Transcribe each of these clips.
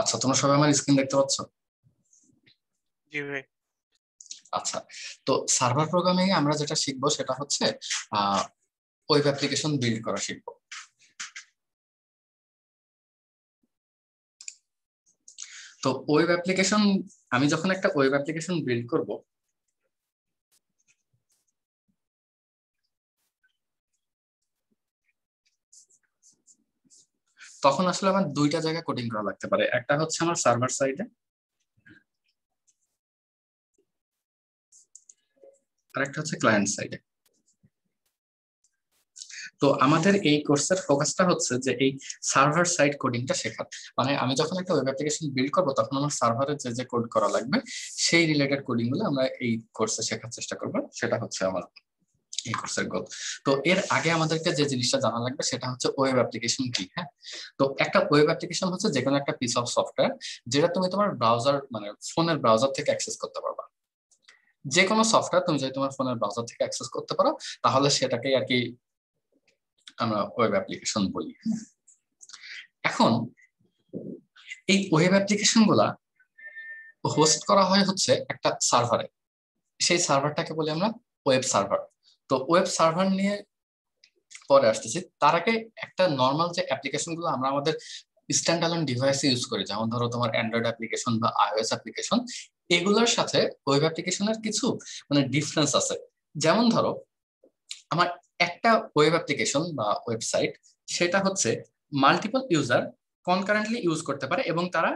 আচ্ছা, তোমরা সবাই আমার স্ক্রিন দেখতে পাচ্ছ? জি ভাই। আচ্ছা, তো সার্ভার প্রোগ্রামিং এ আমরা যেটা শিখবো সেটা হচ্ছে ওয়েব অ্যাপ্লিকেশন বিল্ড করা শিখবো। তো ওয়েব অ্যাপ্লিকেশন, আমি যখন একটা ওয়েব অ্যাপ্লিকেশন বিল্ড করব, তখন আসলে আমার দুইটা জায়গায় কোডিং করা লাগতে পারে। একটা হচ্ছে আমার সার্ভার সাইডে, আর একটা হচ্ছে ক্লায়েন্ট সাইডে। তো আমাদের এই কোর্সের ফোকাসটা হচ্ছে যে এই সার্ভার সাইড কোডিংটা শেখা। মানে আমি যখন একটা ওয়েব অ্যাপ্লিকেশন বিল্ড করবো তখন আমার সার্ভারে যে যে কোড করা লাগবে সেই রিলেটেড কোডিং গুলো আমরা এই কোর্সে শেখার চেষ্টা করবো। সেটা হচ্ছে আমার এই কোর্সের গোল। তো এর আগে আমাদেরকে যে জিনিসটা জানা লাগবে সেটা হচ্ছে ওয়েব অ্যাপ্লিকেশন কি। হ্যাঁ, তো একটা ওয়েব অ্যাপ্লিকেশন হচ্ছে যে কোনো একটা পিস অফ সফটওয়্যার যেটা তুমি তোমার ব্রাউজার মানে ফোনের ব্রাউজার থেকে অ্যাক্সেস করতে পারবা। যে কোনো সফটওয়্যার তুমি যদি তোমার ফোনের ব্রাউজার থেকে অ্যাক্সেস করতে পারো তাহলে সেটাকে আর কি আমরা ওয়েব অ্যাপ্লিকেশন বলি। এখন এই ওয়েব অ্যাপ্লিকেশন গুলা হোস্ট করা হয় হচ্ছে একটা সার্ভারে। সেই সার্ভারটাকে বলি আমরা ওয়েব সার্ভার। তো ওয়েব সার্ভার নিয়ে পরে আসতেছি, তার আগে একটা নর্মাল যে অ্যাপ্লিকেশন গুলো আমরা আমাদের স্ট্যান্ড অ্যালোন ডিভাইসে ইউজ করি, যেমন ধরো তোমার অ্যান্ড্রয়েড অ্যাপ্লিকেশন বা আইওএস অ্যাপ্লিকেশন, এগুলোর সাথে ওয়েব অ্যাপ্লিকেশনের কিছু মানে ডিফারেন্স আছে। যেমন ধরো আমার একটা ওয়েব অ্যাপ্লিকেশন বা ওয়েবসাইট, সেটা হচ্ছে মাল্টিপল ইউজার কনকারেন্টলি ইউজ করতে পারে এবং তারা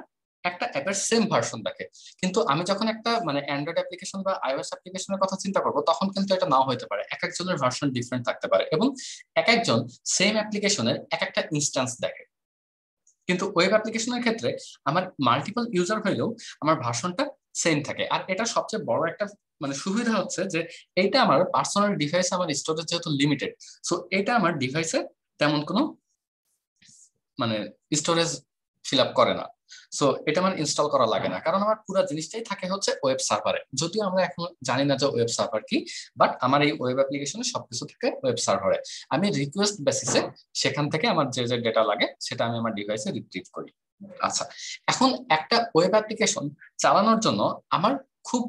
একটা অ্যাপের সেম ভার্সন দেখে। কিন্তু আমি যখন একটা মানে অ্যান্ড্রয়েড অ্যাপ্লিকেশন বা আইওএস অ্যাপ্লিকেশনের কথা চিন্তা করবো তখন কিন্তু এটা নাও হতে পারে, এক একজনের ভার্সন ডিফারেন্ট থাকতে পারে এবং এক একজন সেম অ্যাপ্লিকেশনের এক একটা ইনস্ট্যান্স দেখে। কিন্তু ওয়েব অ্যাপ্লিকেশনের ক্ষেত্রে আমার মাল্টিপল ইউজার হইলেও আমার ভার্সনটা সেম থাকে। আর এটা সবচেয়ে বড় একটা মানে সুবিধা হচ্ছে যে এইটা আমার পার্সোনাল ডিভাইসে আমার স্টোরেজ যেহেতু লিমিটেড, সো এটা আমার ডিভাইসে তেমন কোনো মানে স্টোরেজ ফিল আপ করে না। সো এটা আমার ইনস্টল করা লাগে না, কারণ আমার পুরো জিনিসটাই থাকে হচ্ছে ওয়েব সার্ভারে। যদিও আমরা এখন জানি না যে ওয়েব সার্ভার কি, বাট আমার এই ওয়েব অ্যাপ্লিকেশনে সবকিছু থাকে ওয়েব সার্ভারে। আমি রিকোয়েস্ট বেসিসে সেখান থেকে আমার যে যে ডেটা লাগে সেটা আমি আমার ডিভাইসে রিট্রিভ করি। আচ্ছা, এখন একটা ওয়েব অ্যাপ্লিকেশন চালানোর জন্য আমার খুব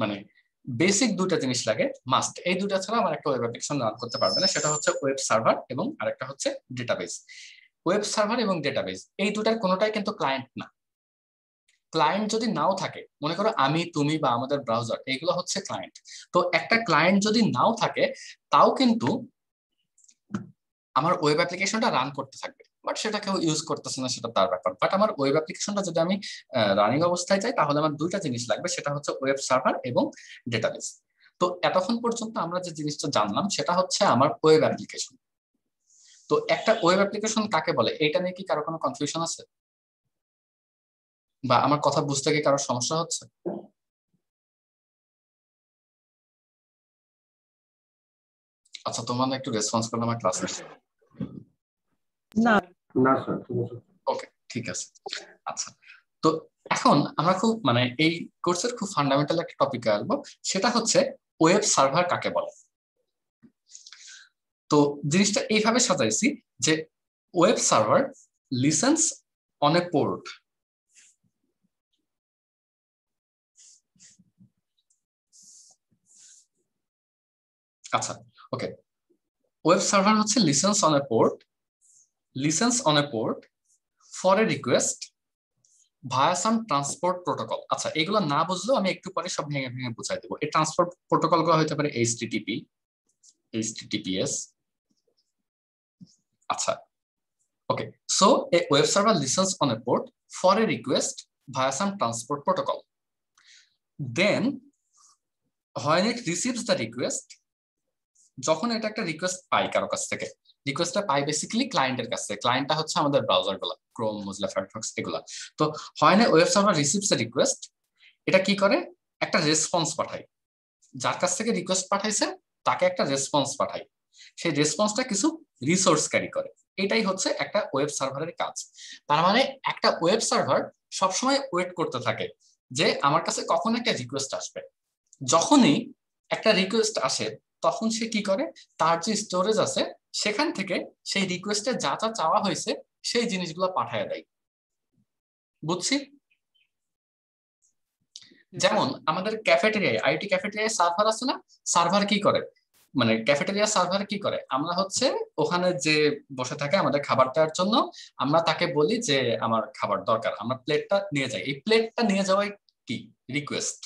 মানে বেসিক দুইটা জিনিস লাগে মাস্ট। এই দুইটা ছাড়া আমার একটা ওয়েব অ্যাপ্লিকেশন রান করতে পারবে না, সেটা হচ্ছে ওয়েব সার্ভার এবং আরেকটা হচ্ছে ডেটাবেস। ওয়েব সার্ভার এবং ডেটাবেস এই দুটার কোনোটাই কিন্তু ক্লায়েন্ট না। ক্লায়েন্ট যদি নাও থাকে, মনে করো আমি তুমি বা আমাদের ব্রাউজার, এগুলো হচ্ছে ক্লায়েন্ট। তো একটা ক্লায়েন্ট যদি নাও থাকে তাও কিন্তু আমার ওয়েব অ্যাপ্লিকেশনটা রান করতে থাকবে, বাট সেটা কেউ ইউজ করতেছে না, সেটা তার ব্যাপার। বাট আমার ওয়েব অ্যাপ্লিকেশনটা যদি আমি রানিং অবস্থায় চাই তাহলে আমার দুইটা জিনিস লাগবে, সেটা হচ্ছে ওয়েব সার্ভার এবং ডেটাবেস। তো এতক্ষণ পর্যন্ত আমরা যে জিনিসটা জানলাম সেটা হচ্ছে আমার ওয়েব অ্যাপ্লিকেশন। তো একটা ওয়েব অ্যাপ্লিকেশন কাকে বলে এটা নিয়ে কি কারো কোনো কনফিউশন আছে, বা আমার কথা বুঝতে কি কারো সমস্যা হচ্ছে? আচ্ছা, তোমার একটু রেসপন্স করলে আমার ক্লাস নিচ্ছে। না না স্যার। ওকে, ঠিক আছে। আচ্ছা, তো এখন আমরা খুব মানে এই কোর্সের খুব ফান্ডামেন্টাল একটা টপিকে আসবো, সেটা হচ্ছে ওয়েব সার্ভার কাকে বলে। তো জিনিসটা এইভাবে সাজাইছি যে web server listens on a port. আচ্ছা, ওকে, ওয়েব সার্ভার হচ্ছে listens on a port, listens on a port for a request via some transport protocol. আচ্ছা, এগুলো না বুঝলেও আমি একটু পরে সব ভেঙে ভেঙে বুঝাই দেবো। এই ট্রান্সপোর্ট প্রোটোকল গুলো হতে পারে এইচটিটিপি, এইচটিটিপিএস। আচ্ছা, okay, so a web server listens on a port for a request via some transport protocol, then when it receives the request, যখন এটা একটা রিকোয়েস্ট পাই কারো কাছ থেকে, রিকোয়েস্টটা পাই বেসিক্যালি ক্লায়েন্টের কাছ থেকে। ক্লায়েন্টটা হচ্ছে আমাদের ব্রাউজার গুলো, ক্রোম, মোজিলা ফায়ারফক্স এগুলা। তো when a web server receives A request, এটা কি করে, একটা রেসপন্স পাঠায়। যার কাছ থেকে রিকোয়েস্ট পাঠাইছে তাকে একটা রেসপন্স পাঠায়, সেই রেসপন্সটা কিছু রিসোর্স ক্যারি করে। এটাই হচ্ছে একটা ওয়েব সার্ভারের কাজ। তার মানে একটা ওয়েব সার্ভার সবসময় ওয়েট করতে থাকে যে আমার কাছে কখন একটা রিকোয়েস্ট আসবে। যখনই একটা রিকোয়েস্ট আসে তখন সে কি করে, তার যে স্টোরেজ আছে সেখান থেকে সেই রিকোয়েস্টে যা যা চাওয়া হয়েছে সেই জিনিসগুলো পাঠায় দেয়। বুঝছি? যেমন আমাদের ক্যাফেটেরিয়ায়, আইটি ক্যাফেটেরিয়ায় সার্ভার আছে না, সার্ভার কি করে, মানে ক্যাফেটেরিয়া সার্ভার কি করে, আমরা হচ্ছে ওখানে যে বসে থাকে আমাদের খাবার দেওয়ার জন্য, আমরা তাকে বলি যে আমার খাবার দরকার, আমরা প্লেটটা নিয়ে যাই। এই প্লেটটা নিয়ে যাওয়াই কি রিকোয়েস্ট।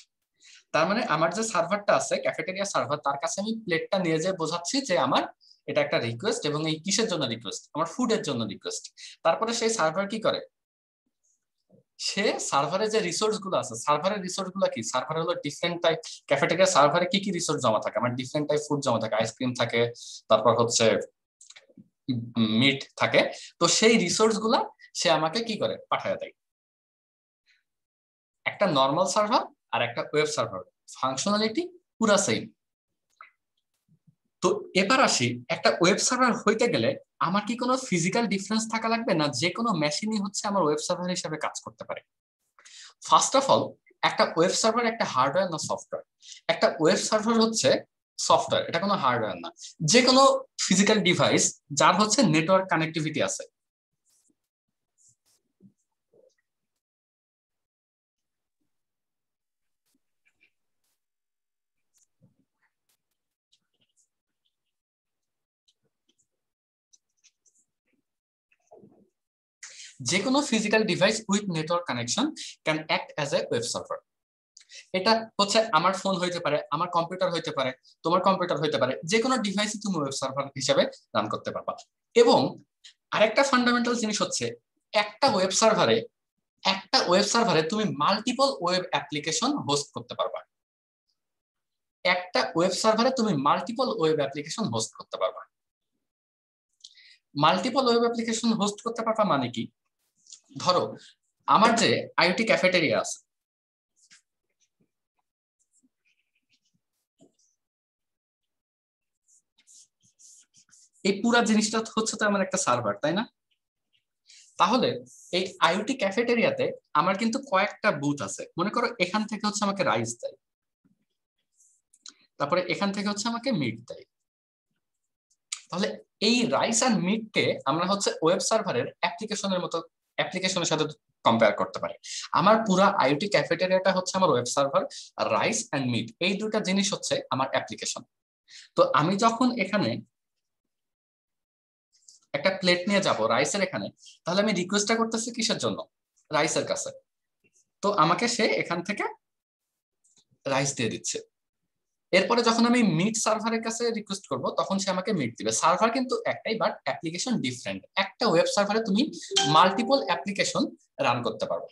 তার মানে আমার যে সার্ভারটা আছে ক্যাফেটেরিয়া সার্ভার, তার কাছে আমি প্লেটটা নিয়ে যেয়ে বোঝাচ্ছি যে আমার এটা একটা রিকোয়েস্ট, এবং এই কিসের জন্য রিকোয়েস্ট, আমার ফুডের জন্য রিকোয়েস্ট। তারপরে সেই সার্ভার কি করে, সে সার্ভারে যে রিসোর্স গুলো আছে, সার্ভারের রিসোর্স গুলো কি, সার্ভার হলো ডিফারেন্ট টাইপ, ক্যাফেটেরিয়া সার্ভারে কি কি রিসোর্স জমা থাকে, আমার ডিফারেন্ট টাইপ ফুড জমা থাকে, আইসক্রিম থাকে, তারপর হচ্ছে মিট থাকে। তো সেই রিসোর্স গুলা সে আমাকে কি করে পাঠায় দেয়। একটা নর্মাল সার্ভার আর একটা ওয়েব সার্ভার ফাংশনালিটি পুরা সেম। তো এবার আসি, একটা ওয়েব সার্ভার হইতে গেলে আমার কি কোনো ফিজিক্যাল ডিফারেন্স থাকা লাগবে, না যে কোনো মেশিনই হচ্ছে আমার ওয়েব সার্ভার হিসেবে কাজ করতে পারে? ফার্স্ট অফ অল, একটা ওয়েব সার্ভার একটা হার্ডওয়্যার না সফটওয়্যার? একটা ওয়েব সার্ভার হচ্ছে সফটওয়্যার, এটা কোনো হার্ডওয়্যার না। যে কোনো ফিজিক্যাল ডিভাইস যার হচ্ছে নেটওয়ার্ক কানেক্টিভিটি আছে। যে কোনো physical device with network connection can act as a web server. এটা হচ্ছে আমার ফোন হইতে পারে, আমার কম্পিউটার হইতে পারে, তোমার কম্পিউটার হইতে পারে, যে কোনো ডিভাইসই তুমি ওয়েব সার্ভার হিসেবে রান করতে পারবা। এবং আরেকটা ফান্ডামেন্টাল জিনিস হচ্ছে, একটা ওয়েব সার্ভারে তুমি মাল্টিপল ওয়েব অ্যাপ্লিকেশন হোস্ট করতে পারবা। একটা ওয়েব সার্ভারে তুমি মাল্টিপল ওয়েব অ্যাপ্লিকেশন হোস্ট করতে পারবা। মাল্টিপল ওয়েব অ্যাপ্লিকেশন হোস্ট করতে পারবা মানে কি, ধরো আমার যে আইওটি ক্যাফেটেরিয়া আছে, এই পুরা জিনিসটা হচ্ছে তো আমার একটা সার্ভার, তাই না? তাহলে এই আইওটি ক্যাফেটেরিয়াতে আমার কিন্তু কয়েকটা বুথ আছে। মনে করো এখান থেকে হচ্ছে আমাকে রাইস দেয়, তারপরে এখান থেকে হচ্ছে আমাকে মিট দেয়। তাহলে এই রাইস আর মিটকে আমরা হচ্ছে ওয়েব সার্ভারের অ্যাপ্লিকেশনের মতো অ্যাপ্লিকেশনের সাথে কম্পেয়ার করতে পারি। আমার পুরা আইওটি ক্যাফেটেরিয়াটা হচ্ছে আমার ওয়েব সার্ভার, আর রাইস এন্ড মিট এই দুটা জিনিস হচ্ছে আমার অ্যাপ্লিকেশন। তো আমি যখন এখানে একটা প্লেট নিয়ে যাব রাইসের এখানে, তাহলে আমি রিকোয়েস্টটা করতেছি কিসের জন্য, রাইসের কাছে। তো আমাকে সে এখান থেকে রাইস দিয়ে দিচ্ছে। এরপরে যখন আমি মিট সার্ভারের কাছে রিকোয়েস্ট করব, তখন সে আমাকে মিট দিবে। সার্ভার কিন্তু একটাই, বাট অ্যাপ্লিকেশন ডিফারেন্ট। একটা ওয়েব সার্ভারে তুমি মাল্টিপল অ্যাপ্লিকেশন রান করতে পারবে।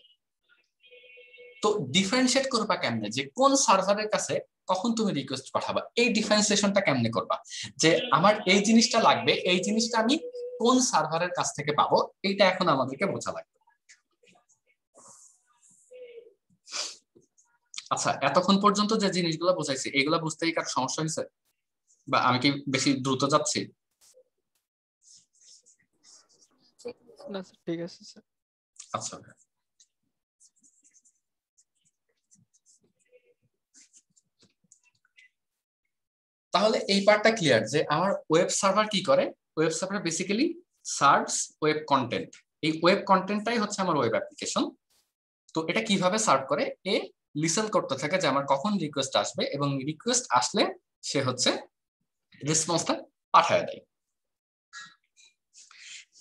তো ডিফারেন্সিয়েট করবা কেমনে, যে কোন সার্ভারের কাছে কখন তুমি রিকোয়েস্ট পাঠাবা, এই ডিফারেন্সিয়েশনটা কেমনে করবা, যে আমার এই জিনিসটা লাগবে, এই জিনিসটা আমি কোন সার্ভারের কাছ থেকে পাবো, এইটা এখন আমাদেরকে বোঝা লাগবে। আচ্ছা, এতক্ষণ পর্যন্ত যে জিনিসগুলো বোঝাইছি, এগুলো বুঝতেই কার সমস্যা হয়েছে, বা আমি কি বেশি দ্রুত যাচ্ছি? না স্যার, ঠিক আছে স্যার। আচ্ছা, তাহলে এই পার্টটা ক্লিয়ার যে আমার ওয়েব সার্ভার কি করে। Web server basically serves web content. এই ওয়েব কন্টেন্টটাই হচ্ছে আমার ওয়েব অ্যাপ্লিকেশন। তো এটা কিভাবে সার্ভ করে, এ লিসেন করতে থাকে যে আমার কখন রিকোয়েস্ট আসবে, এবং রিকোয়েস্ট আসলে সে হচ্ছে রেসপন্সটা পাঠায় দেয়।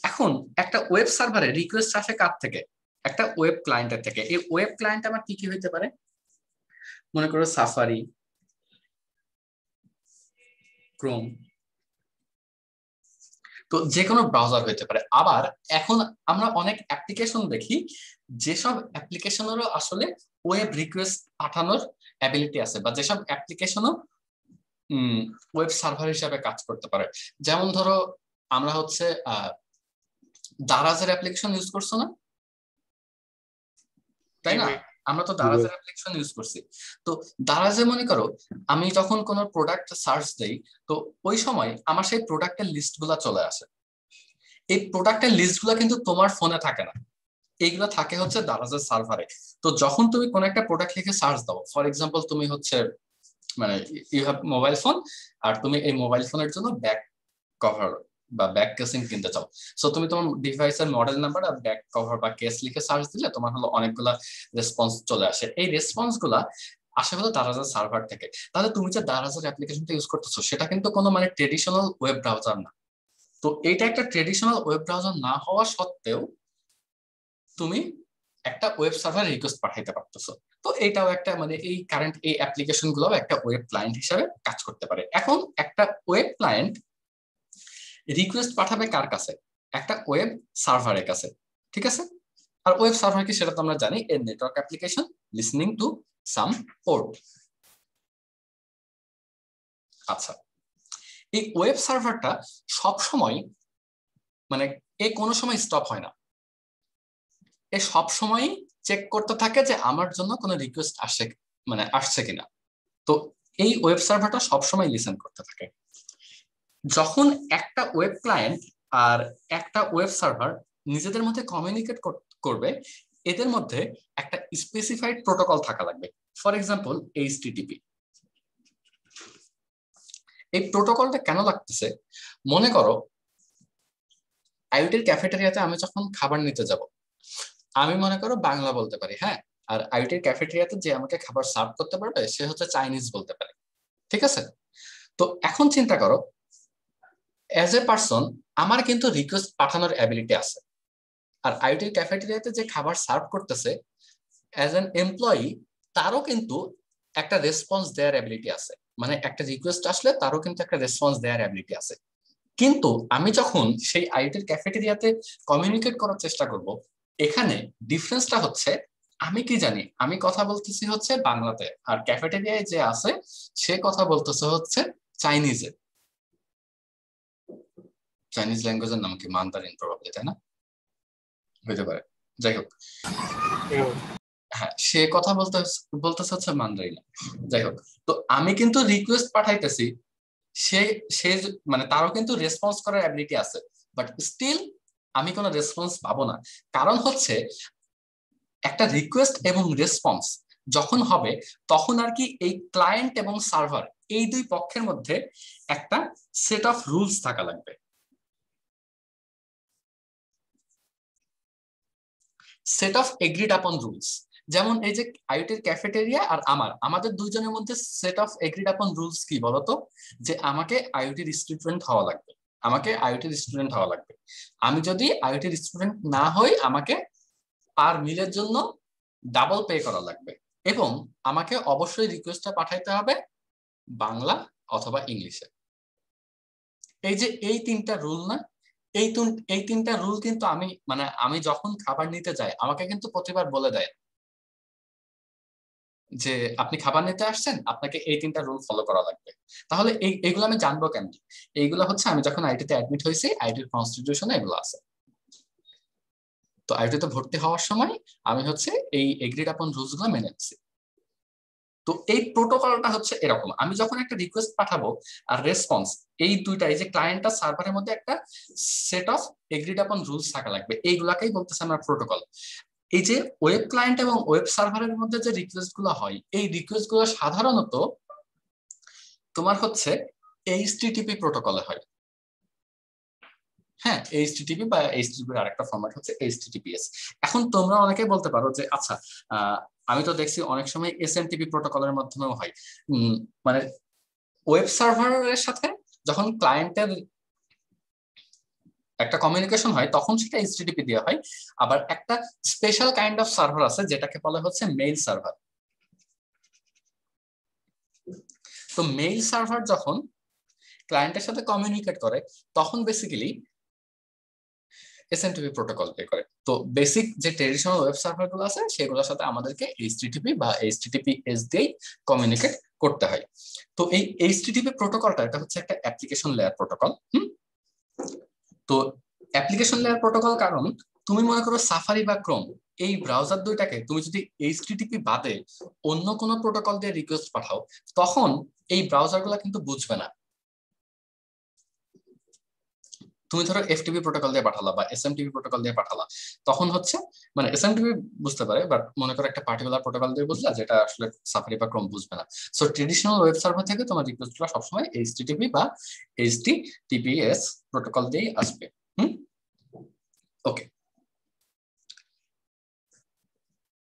এখন একটা ওয়েব সার্ভারে রিকোয়েস্ট আসে কার থেকে, একটা ওয়েব ক্লায়েন্টের থেকে। এই ওয়েব ক্লায়েন্ট আমার কি কি হইতে পারে, মনে করো সাফারি, ক্রোম, তো যে কোনো ব্রাউজার হইতে পারে। আবার এখন আমরা অনেক অ্যাপ্লিকেশন দেখি, যেসব অ্যাপ্লিকেশনেরও আসলে ওয়েব রিকোয়েস্ট পাঠানোর অ্যাবিলিটি আছে, বা যেসব অ্যাপ্লিকেশনও ওয়েব সার্ভার হিসেবে কাজ করতে পারে। যেমন ধরো আমরা হচ্ছে দারাজের অ্যাপ্লিকেশন ইউজ করছো না, তাই না? আমরা তো দারাজের অ্যাপ্লিকেশন ইউজ করছি। তো দারাজে মনে করো আমি যখন কোনো প্রোডাক্ট সার্চ দেই, তো ওই সময় আমার সেই প্রোডাক্টের লিস্ট গুলা চলে আসে। এই প্রোডাক্টের লিস্ট গুলা কিন্তু তোমার ফোনে থাকে না, এইগুলো থাকে হচ্ছে দারাজের সার্ভারে। তো যখন তুমি কোন একটা প্রোডাক্ট লিখে সার্চ দাও, ফর এক্সাম্পল তুমি হচ্ছে মানে ইউ হ্যাভ মোবাইল ফোন, আর তুমি এই মোবাইল ফোনের জন্য ব্যাক কভার বা ব্যাক কেসিং কিনতে চাও, সো তুমি তোমার ডিভাইসের মডেল নাম্বার আর ব্যাক কভার বা কেস লিখে সার্চ দিলে তোমার হলো অনেকগুলা রেসপন্স চলে আসে। এই রেসপন্স গুলা আসে হলো দারাজের সার্ভার থেকে। তাহলে তুমি যে দারাজের অ্যাপ্লিকেশনটা ইউজ করতেছো সেটা কিন্তু কোনো মানে ট্রেডিশনাল ওয়েব ব্রাউজার না। তো এটা একটা ট্রেডিশনাল ওয়েব ব্রাউজার না হওয়া সত্ত্বেও তুমি একটা ওয়েব সার্ভার রিকোয়েস্ট পাঠাইতে পারতেছো। তো এটাও একটা মানে এই কারেন্ট এই অ্যাপ্লিকেশন গুলো একটা ওয়েব ক্লায়েন্ট হিসেবে কাজ করতে পারে। এখন একটা ওয়েব ক্লায়েন্ট রিকোয়েস্ট পাঠাবে কার কাছে? একটা ওয়েব সার্ভারের কাছে, ঠিক আছে? আর ওয়েব সার্ভার কি সেটা তো আমরা জানি, a network application listening to some port. আচ্ছা, এই ওয়েব সার্ভারটা সব সময় মানে এ কোনো সময় স্টপ হয় না, এ সব সময় চেক করতে থাকে যে আমার জন্য কোনো রিকোয়েস্ট আসে মানে আসছে কিনা। তো এই ওয়েব সার্ভারটা সবসময় লিসেন করতে থাকে। যখন একটা ওয়েব ক্লায়েন্ট আর একটা ওয়েব সার্ভার নিজেদের মধ্যে কমিউনিকেট করবে, এদের মধ্যে একটা স্পেসিফাইড প্রোটোকল থাকা লাগবে। For example HTTP. এই প্রোটোকলটা কেন লাগতেছে? মনে করো আইওটির ক্যাফেটেরিয়াতে আমি যখন খাবার নিতে যাব, আমি মনে করো বাংলা বলতে পারি, হ্যাঁ, আর আইওটির ক্যাফেটেরিয়াতে যে আমাকে খাবার সার্ভ করতে পারবে সে হচ্ছে চাইনিজ বলতে পারে, ঠিক আছে? তো এখন চিন্তা করো, অ্যাজ এ পার্সন আমার কিন্তু রিকোয়েস্ট পাঠানোর অ্যাবিলিটি আছে, আর আইওটির ক্যাফেটেরিয়াতে যে খাবার সার্ভ করতেছে অ্যাজ এন এমপ্লয়ি তারও কিন্তু একটা রেসপন্স দেওয়ার অ্যাবিলিটি আছে, মানে একটা রিকোয়েস্ট আসলে তারও কিন্তু একটা রেসপন্স দেওয়ার অ্যাবিলিটি আছে। কিন্তু আমি যখন সেই আইওটির ক্যাফেটেরিয়াতে কমিউনিকেট করার চেষ্টা করব, এখানে ডিফারেন্সটা হচ্ছে আমি কি জানি আমি কথা বলতেছি হচ্ছে বাংলাতে, আর ক্যাফেটেরিয়ায় যে আছে সে কথা বলতেছে হচ্ছে চাইনিজে। চাইনিজ ল্যাঙ্গুয়েজের নাম কি? মান্দারিন প্রবাবলি, তাই না? হইতে পারে, যাই হোক। হ্যাঁ, সে কথা বলতেছে হচ্ছে মান্দারিন, যাই হোক। তো আমি কিন্তু রিকোয়েস্ট পাঠাইতেছি, সে সে মানে তারও কিন্তু রেসপন্স করার অ্যাবিলিটি আছে, বাট স্টিল আমি কোনো রেসপন্স পাবো না। কারণ হচ্ছে একটা রিকোয়েস্ট এবং রেসপন্স যখন হবে তখন আর কি এই ক্লায়েন্ট এবং সার্ভার এই দুই পক্ষের মধ্যে একটা সেট অফ রুলস থাকা লাগবে। সেট অফ এগ্রিড আপন রুলস। যেমন এই যে আইওটির ক্যাফেটেরিয়া আর আমাদের দুইজনের মধ্যে সেট অফ এগ্রিড আপন রুলস কি বলতো? যে আমাকে আইওটির স্টুডেন্ট হওয়া লাগবে, আমাকে আইওটির স্টুডেন্ট হওয়া লাগবে। আমি যদি আইওটির স্টুডেন্ট না হই আমাকে পার মিলের জন্য ডাবল পে করা লাগবে, এবং আমাকে অবশ্যই রিকোয়েস্টটা পাঠাইতে হবে বাংলা অথবা ইংলিশে। এই যে এই তিনটা রুল না, এই তিনটা রুল কিন্তু আমি মানে আমি যখন খাবার নিতে যাই আমাকে কিন্তু প্রতিবার বলে দেয় যে আপনি খাবার নিতে আসছেন, আপনাকে এই তিনটা রুল ফলো করা লাগবে। তাহলে এইগুলো আমি জানবো কেমনি? এইগুলো হচ্ছে আমি যখন আইটিতে অ্যাডমিট হয়েছি আইটির কনস্টিটিউশনে এগুলো আছে। তো আইটিতে ভর্তি হওয়ার সময় আমি হচ্ছে এই এগ্রিড আপন রুলস গুলো মেনে নিচ্ছি। তো এই প্রোটোকলটা হচ্ছে এরকম, আমি যখন একটা রিকোয়েস্ট পাঠাবো আর রেসপন্স, এই দুইটা এই যে ক্লায়েন্ট আর সার্ভারের মধ্যে একটা সেট অফ এগ্রিড আপন রুলস থাকা লাগবে, এইগুলাকেই বলতেছে আমরা প্রোটোকল। এই যে ওয়েব ক্লায়েন্ট এবং ওয়েব সার্ভারের মধ্যে যে রিকোয়েস্ট গুলো হয় এই রিকোয়েস্ট গুলো সাধারণত তোমার হচ্ছে এইচটিটিপি প্রোটোকলে হয়। হ্যাঁ, এইচটিটিপি বা এইচটিটিপির আরেকটা ফরম্যাট হচ্ছে এইচটিটিপিএস। এখন তোমরা অনেকেই বলতে পারো যে আচ্ছা, আমি তো দেখছি অনেক সময় এসএমটিপি প্রোটোকলের মাধ্যমেও হয়। মানে ওয়েব সার্ভারের সাথে যখন ক্লায়েন্টের একটা কমিউনিকেশন হয় তখন সেটা এইচটিটিপি দেওয়া হয়। আবার একটা স্পেশাল কাইন্ড অফ সার্ভার আছে যেটাকে বলা হচ্ছে মেইল সার্ভার। তো মেইল সার্ভার যখন ক্লায়েন্টের সাথে কমিউনিকেট করে তখন বেসিক্যালি এসএমটিপি প্রোটোকল পে করে। তো বেসিক যে ট্রেডিশনাল ওয়েব সার্ভার গুলো আছে সেগুলোর সাথে আমাদেরকে এইচটিটিপি বা এইচটিটিপিএস দিয়ে কমিউনিকেট করতে হয়। তো এই এইচটিটিপি প্রোটোকলটা এটা হচ্ছে একটা অ্যাপ্লিকেশন লেয়ার প্রোটোকল। তো অ্যাপ্লিকেশন লেয়ার প্রোটোকল কারণ তুমি মনে করো সাফারি বা ক্রোম এই ব্রাউজার দুইটাকে তুমি যদি এইচটিটিপি বাদে অন্য কোনো প্রোটোকল দিয়ে রিকোয়েস্ট পাঠাও তখন এই ব্রাউজার গুলা কিন্তু বুঝবে না। তুমি ধরো এফটিপি প্রোটোকল দিয়ে পাঠালা বা এসএমটিপি প্রোটোকল দিয়ে পাঠালা, তখন হচ্ছে মানে এসএমটিপি বুঝতে পারে, বাট মনে করো একটা পার্টিকুলার প্রোটোকল দিয়ে বুঝলা, যেটা আসলে সাফারি বা ক্রোম বুঝবে না। সো ট্রেডিশনাল ওয়েব সার্ভার থেকে তোমার রিকোয়েস্টগুলো সবসময় এইচটিটিপি বা এইচটিটিপিএস প্রোটোকল দিয়েই আসবে। ওকে,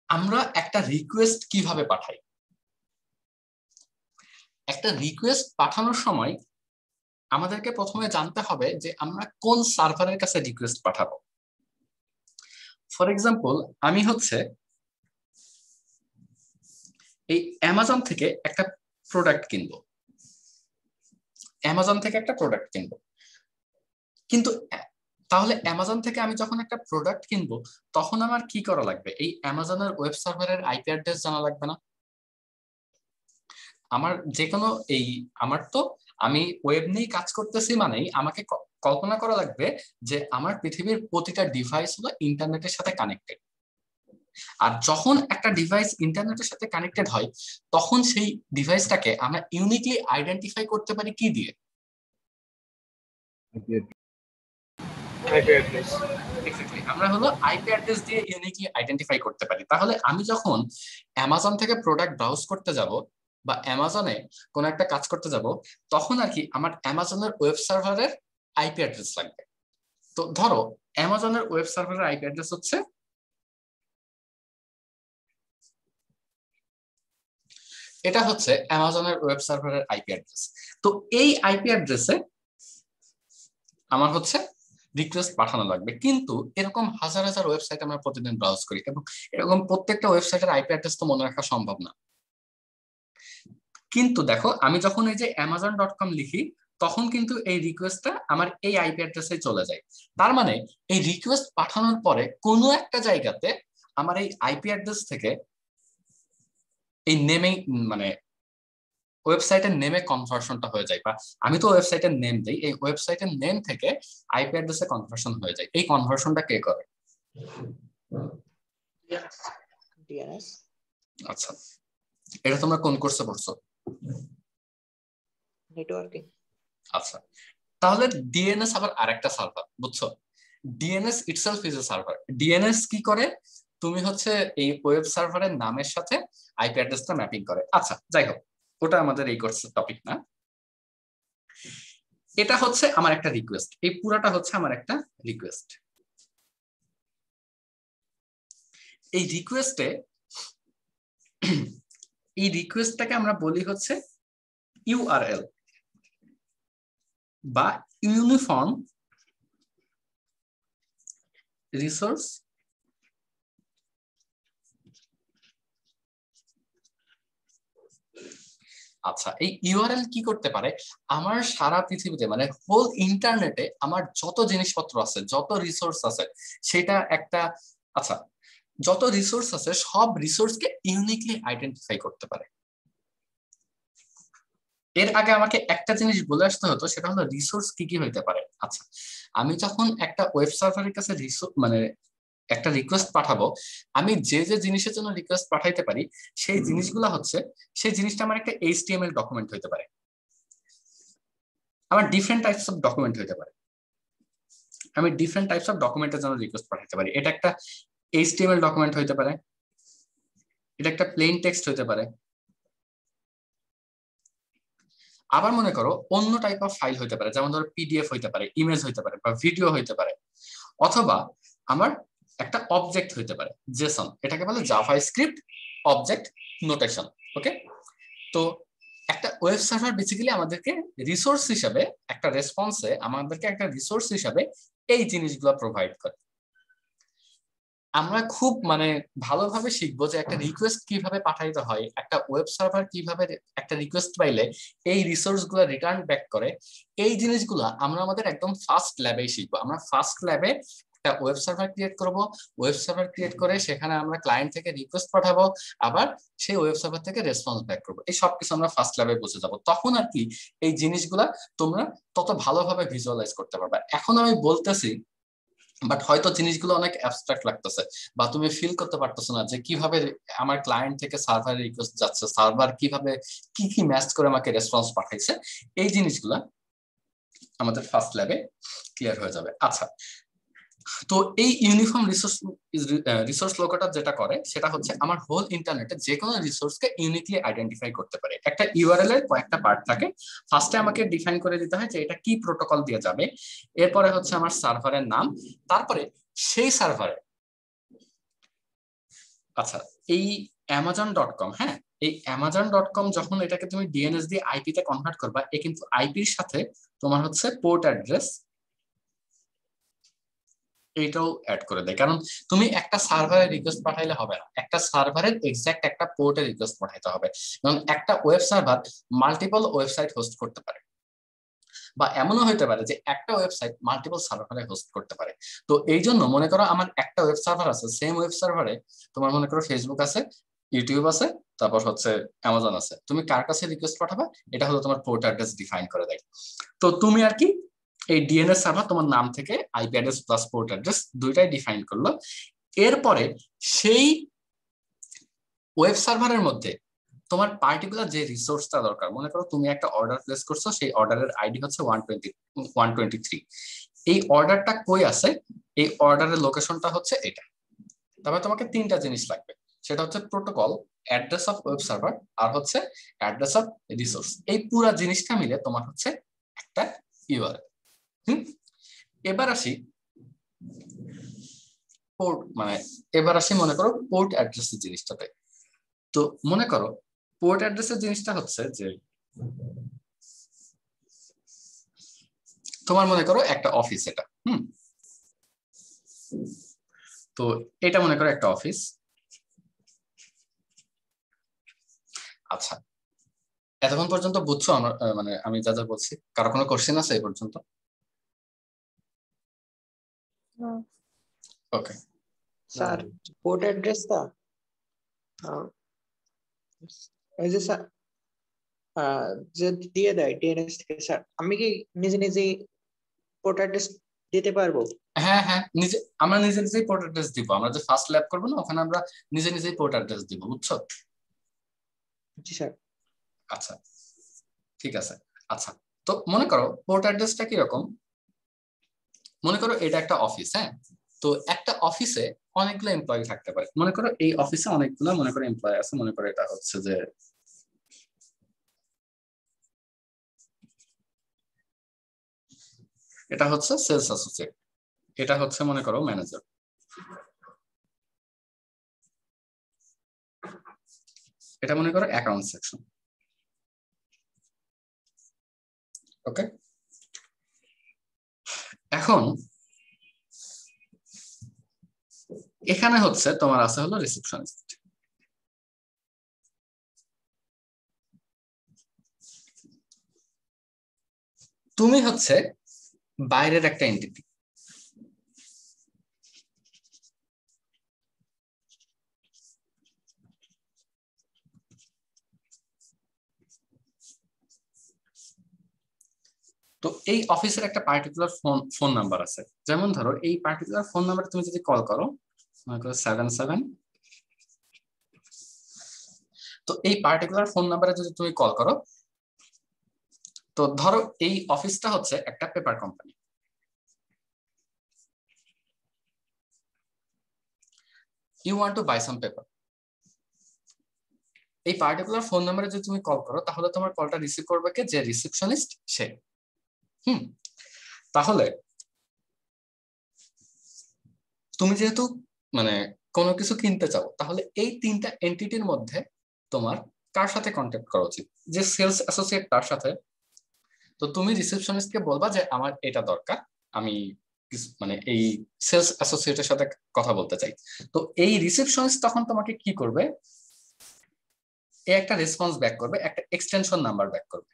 আমরা একটা রিকোয়েস্ট কিভাবে পাঠাই? একটা রিকোয়েস্ট পাঠানোর সময় আমাদেরকে প্রথমে জানতে হবে যে আমরা কোন সার্ভারের কাছে রিকোয়েস্ট পাঠাবো। ফর এক্সাম্পল, আমি হচ্ছে এই অ্যামাজন থেকে একটা প্রোডাক্ট কিনবো, কিন্তু তাহলে অ্যামাজন থেকে আমি যখন একটা প্রোডাক্ট কিনবো তখন আমার কি করা লাগবে? এই অ্যামাজনের ওয়েব সার্ভারের আইপি অ্যাড্রেস জানা লাগবে না? আমার যে কোনো আমার তো আমি ওয়েব নিয়ে কাজ করতেছি মানেই আমাকে কল্পনা করা লাগবে যে আমার পৃথিবীর প্রতিটা ডিভাইস হলো ইন্টারনেটের সাথে কানেক্টেড। আর যখন একটা ডিভাইস ইন্টারনেটের সাথে কানেক্টেড হয় তখন সেই ডিভাইসটাকে আমরা ইউনিকলি আইডেন্টিফাই করতে পারি কি দিয়ে? আমরা হলো আইপি অ্যাড্রেস দিয়ে ইউনিকলি আইডেন্টিফাই করতে পারি। তাহলে আমি যখন অ্যামাজন থেকে প্রোডাক্ট ব্রাউজ করতে যাব বা অ্যামাজনে কোন একটা কাজ করতে যাব, তখন আর কি আমার অ্যামাজনের ওয়েব সার্ভারের আইপি অ্যাড্রেস লাগবে। তো ধরো অ্যামাজনের ওয়েব সার্ভারের আইপি অ্যাড্রেস হচ্ছে, এটা হচ্ছে অ্যামাজনের ওয়েব সার্ভারের আইপি অ্যাড্রেস। তো এই আইপি অ্যাড্রেসে আমার হচ্ছে রিকোয়েস্ট পাঠানো লাগবে। কিন্তু এরকম হাজার হাজার ওয়েবসাইট আমরা প্রতিদিন ব্রাউজ করি এবং এরকম প্রত্যেকটা ওয়েবসাইটের আইপি অ্যাড্রেস তো মনে রাখা সম্ভব না। কিন্তু দেখো, আমি যখন এই যে amazon.com লিখি তখন কিন্তু এই রিকোয়েস্টটা আমার এই আইপি অ্যাড্রেসে চলে যায়। তার মানে এই রিকোয়েস্ট পাঠানোর পরে কোনো একটা জায়গাতে আমার এই আইপি অ্যাড্রেস থেকে এই নেমে মানে ওয়েবসাইটের নেমে কনভার্সনটা হয়ে যায়, বা আমি তো ওয়েবসাইটের নেম দিই, এই ওয়েবসাইটের নেম থেকে আইপি অ্যাড্রেসে কনভার্সন হয়ে যায়। এই কনভার্সনটা কে করে? ডিএনএস। আচ্ছা, এটা তোমরা কোন কোর্সে পড়ছো? নেটওয়ার্কিং। আচ্ছা, তাহলে ডিএনএস আবার আরেকটা সার্ভার, বুঝছো? DNS itself is a server. DNS কি করে? তুমি হচ্ছে এই ওয়েব সার্ভারের নামের সাথে আইপি অ্যাড্রেসটা ম্যাপিং করে। আচ্ছা, যাই হোক, ওটা আমাদের এই কোর্সের টপিক না। এটা হচ্ছে আমার একটা রিকোয়েস্ট, এই পুরাটা হচ্ছে আমার একটা রিকোয়েস্ট। এই রিকোয়েস্টটাকে আমরা বলি হচ্ছে ইউআরএল বা ইউনিফর্ম রিসোর্স আচ্ছা, এই ইউআরএল কি করতে পারে? আমার সারা পৃথিবীতে মানে হোল ইন্টারনেটে আমার যত জিনিসপত্র আছে, যত রিসোর্স আছে, সেটা একটা আচ্ছা যত রিসোর্স আছে সব রিসোর্সকে ইউনিকলি আইডেন্টিফাই করতে পারে। এর আগে আমাকে একটা জিনিস বলে আসতে হতো, সেটা হলো রিসোর্স কি কি হইতে পারে। আচ্ছা, আমি যখন একটা ওয়েব সার্ভারের কাছে মানে একটা রিকোয়েস্ট পাঠাবো, আমি যে যে জিনিসের জন্য রিকোয়েস্ট পাঠাইতে পারি সেই জিনিসগুলো হচ্ছে, সেই জিনিসটা আমার একটা এইচটিএমএল ডকুমেন্ট হইতে পারে, আমার ডিফারেন্ট টাইপস অফ ডকুমেন্ট হইতে পারে। আমি ডিফারেন্ট টাইপস অফ ডকুমেন্টের জন্য রিকোয়েস্ট পাঠাইতে পারি। এটা একটা এইচটিএমএল ডকুমেন্ট হইতে পারে, এটা একটা প্লেন টেক্সট হইতে পারে, আবার মনে করো অন্য টাইপ অফ ফাইল হইতে পারে, যেমন ধরো পিডিএফ হইতে পারে, ইমেজ হইতে পারে, বা ভিডিও হইতে পারে, অথবা আমার একটা অবজেক্ট হইতে পারে জেসন, এটাকে বলে জাভাস্ক্রিপ্ট অবজেক্ট নোটেশন। ওকে, তো একটা ওয়েব সার্ভার বেসিক্যালি আমাদেরকে রিসোর্স হিসাবে, একটা রেসপন্সে আমাদেরকে একটা রিসোর্স হিসাবে এই জিনিসগুলো প্রোভাইড করে। আমরা খুব মানে ভালোভাবে শিখবো যে একটা রিকোয়েস্ট কিভাবে পাঠাইতে হয়, একটা ওয়েব সার্ভার কিভাবে একটা রিকোয়েস্ট পাইলে এই রিসোর্স গুলো রিটার্ন ব্যাক করে। এই জিনিসগুলো আমরা আমাদের একদম ফার্স্ট ল্যাবেই শিখবো। আমরা ফার্স্ট ল্যাবে একটা ওয়েব সার্ভার ক্রিয়েট করব, ওয়েব সার্ভার ক্রিয়েট করে সেখানে আমরা ক্লায়েন্ট থেকে রিকোয়েস্ট পাঠাবো, আবার সেই ওয়েব সার্ভার থেকে রেসপন্স ব্যাক করবো। এই সবকিছু আমরা ফার্স্ট ল্যাবে বুঝে যাবো। তখন আর কি এই জিনিসগুলা তোমরা তত ভালোভাবে ভিজুয়ালাইজ করতে পারবে। এখন আমি বলতেছি, বাট হয়তো জিনিসগুলো অনেক অ্যাবস্ট্রাক্ট লাগতেছে, বা তুমি ফিল করতে পারতেছো না যে কিভাবে আমার ক্লায়েন্ট থেকে সার্ভার রিকোয়েস্ট যাচ্ছে, সার্ভার কিভাবে কি কি ম্যাচ করে আমাকে রেসপন্স পাঠাইছে। এই জিনিসগুলা আমাদের ফার্স্ট ল্যাবে ক্লিয়ার হয়ে যাবে। আচ্ছা, তো এই ইউনিফর্ম রিসোর্স লোকেটর যেটা করে সেটা হচ্ছে আমার হোল ইন্টারনেটে যে কোনো রিসোর্সকে ইউনিকলি আইডেন্টিফাই করতে পারে। একটা ইউআরএল এর কয়েকটা পার্ট থাকে, ফার্স্টে আমাকে ডিফাইন করে দিতে হয় যে এটা কি প্রোটোকল দিয়ে যাবে, এরপরে হচ্ছে আমার সার্ভারের নাম, তারপরে সেই সার্ভারে আচ্ছা এই amazon.com, হ্যাঁ এই amazon.com যখন এটাকে তুমি ডিএনএস দিয়ে আইপি তে কনভার্ট করবা, এ কিন্তু আইপির সাথে তোমার হচ্ছে পোর্ট অ্যাড্রেস এইটাও অ্যাড করে দেয়। কারণ তুমি একটা সার্ভারে রিকোয়েস্ট পাঠাইলে হবে না, একটা সার্ভারের এক্সাক্ট একটা পোর্টে রিকোয়েস্ট পাঠাইতে হবে। কারণ একটা web server multiple website host করতে পারে, বা এমনও হতে পারে যে একটা ওয়েবসাইট মাল্টিপল সার্ভারে হোস্ট করতে পারে। তো এই জন্য মনে করো আমার একটা ওয়েব সার্ভার আছে, সেম ওয়েব সার্ভারে তোমার মনে করো ফেসবুক আছে, ইউটিউব আছে, তারপর হচ্ছে অ্যামাজন আছে, তুমি কার কাছে রিকোয়েস্ট পাঠাবা এটা হলো তোমার পোর্ট অ্যাড্রেস ডিফাইন করে দেয়। তো তুমি আর কি এই ডিএনএস সার্ভার তোমার নাম থেকে IP address plus port address দুইটাই ডিফাইন করলো। এরপরে সেই ওয়েব সার্ভারের মধ্যে তোমার পার্টিকুলার যে রিসোর্সটা দরকার, মনে করো তুমি একটা অর্ডার প্লেস করছো, সেই অর্ডারের আইডি হচ্ছে 123, এই অর্ডারটা কই আছে, এই অর্ডারের লোকেশনটা হচ্ছে এটা। তারপরে তোমাকে তিনটা জিনিস লাগবে, সেটা হচ্ছে protocol, address of web server, আর হচ্ছে অ্যাড্রেস অফ রিসোর্স। এই পুরো জিনিসটা মিলে তোমার হচ্ছে একটা ইউআরএল। এবার আসি পোর্ট, মানে এবার আসি মনে করো পোর্ট অ্যাড্রেসের জিনিসটাতে। তো মনে করো পোর্ট অ্যাড্রেসের জিনিসটা হচ্ছে যে তোমার মনে করো একটা অফিস, এটা তো এটা মনে করো একটা অফিস। আচ্ছা এতক্ষণ পর্যন্ত বুঝছো আমার মানে আমি যা যা বলছি? কারো কোনো কোশ্চেন আছে এই পর্যন্ত? ওকে স্যার পোর্ট অ্যাড্রেসটা এই যে স্যার যে দিয়ে দেয় ডিএনএস থেকে, স্যার আমি কি নিজে নিজেই পোর্ট অ্যাড্রেস দিতে পারবো? হ্যাঁ হ্যাঁ আমরা নিজে নিজেই পোর্ট অ্যাড্রেস দিব। আমরা যে ফার্স্ট ল্যাব করবো না, ওখানে আমরা নিজে নিজেই পোর্ট অ্যাড্রেস দিব, বুঝছো? জি স্যার। আচ্ছা ঠিক আছে। আচ্ছা তো মনে করো পোর্ট অ্যাড্রেসটা কিরকম, মনে করো এটা একটা অফিস, হ্যাঁ তো একটা অফিসে অনেকগুলো এমপ্লয়ি থাকতে পারে। মনে করো এই অফিসে অনেকগুলো মনে করো এমপ্লয়ি আছে, মনে করো এটা হচ্ছে যে এটা হচ্ছে সেলস অ্যাসোসিয়েট, এটা হচ্ছে মনে করো ম্যানেজার, এটা মনে করো অ্যাকাউন্ট সেকশন। ওকে এখন এখানে হচ্ছে তোমার আছে হলো রিসেপশনিস্ট। তুমি হচ্ছে বাইরের একটা এন্টিটি, তো এই অফিসের একটা পার্টিকুলার ফোন নাম্বার আছে। যেমন ধরো এই পার্টিকুলার ফোন নাম্বারে তুমি যদি কল করো, মনে করো 77, তো এই পার্টিকুলার ফোন নাম্বারে যদি তুমি কল করো, তো ধরো এই অফিসটা হচ্ছে একটা paper company, you want to buy some paper. এই পার্টিকুলার ফোন নাম্বারে যদি তুমি কল করো, তাহলে তোমার কলটা রিসিভ করবে কে? যে রিসেপশনিস্ট সে। তাহলে তুমি যেহেতু মানে কোনো কিছু কিনতে চাও, তাহলে এই তিনটা এন্টিটির মধ্যে তোমার কার সাথে কন্ট্যাক্ট করা উচিত? যে সেলস অ্যাসোসিয়েট তার সাথে। তো তুমি রিসেপশনিস্টকে বলবা যে আমার এটা দরকার, আমি মানে এই সেলস অ্যাসোসিয়েটের সাথে কথা বলতে চাই। তো এই রিসেপশনিস্ট তখন তোমাকে কি করবে? একটা রেসপন্স ব্যাক করবে, একটা এক্সটেনশন নাম্বার ব্যাক করবে।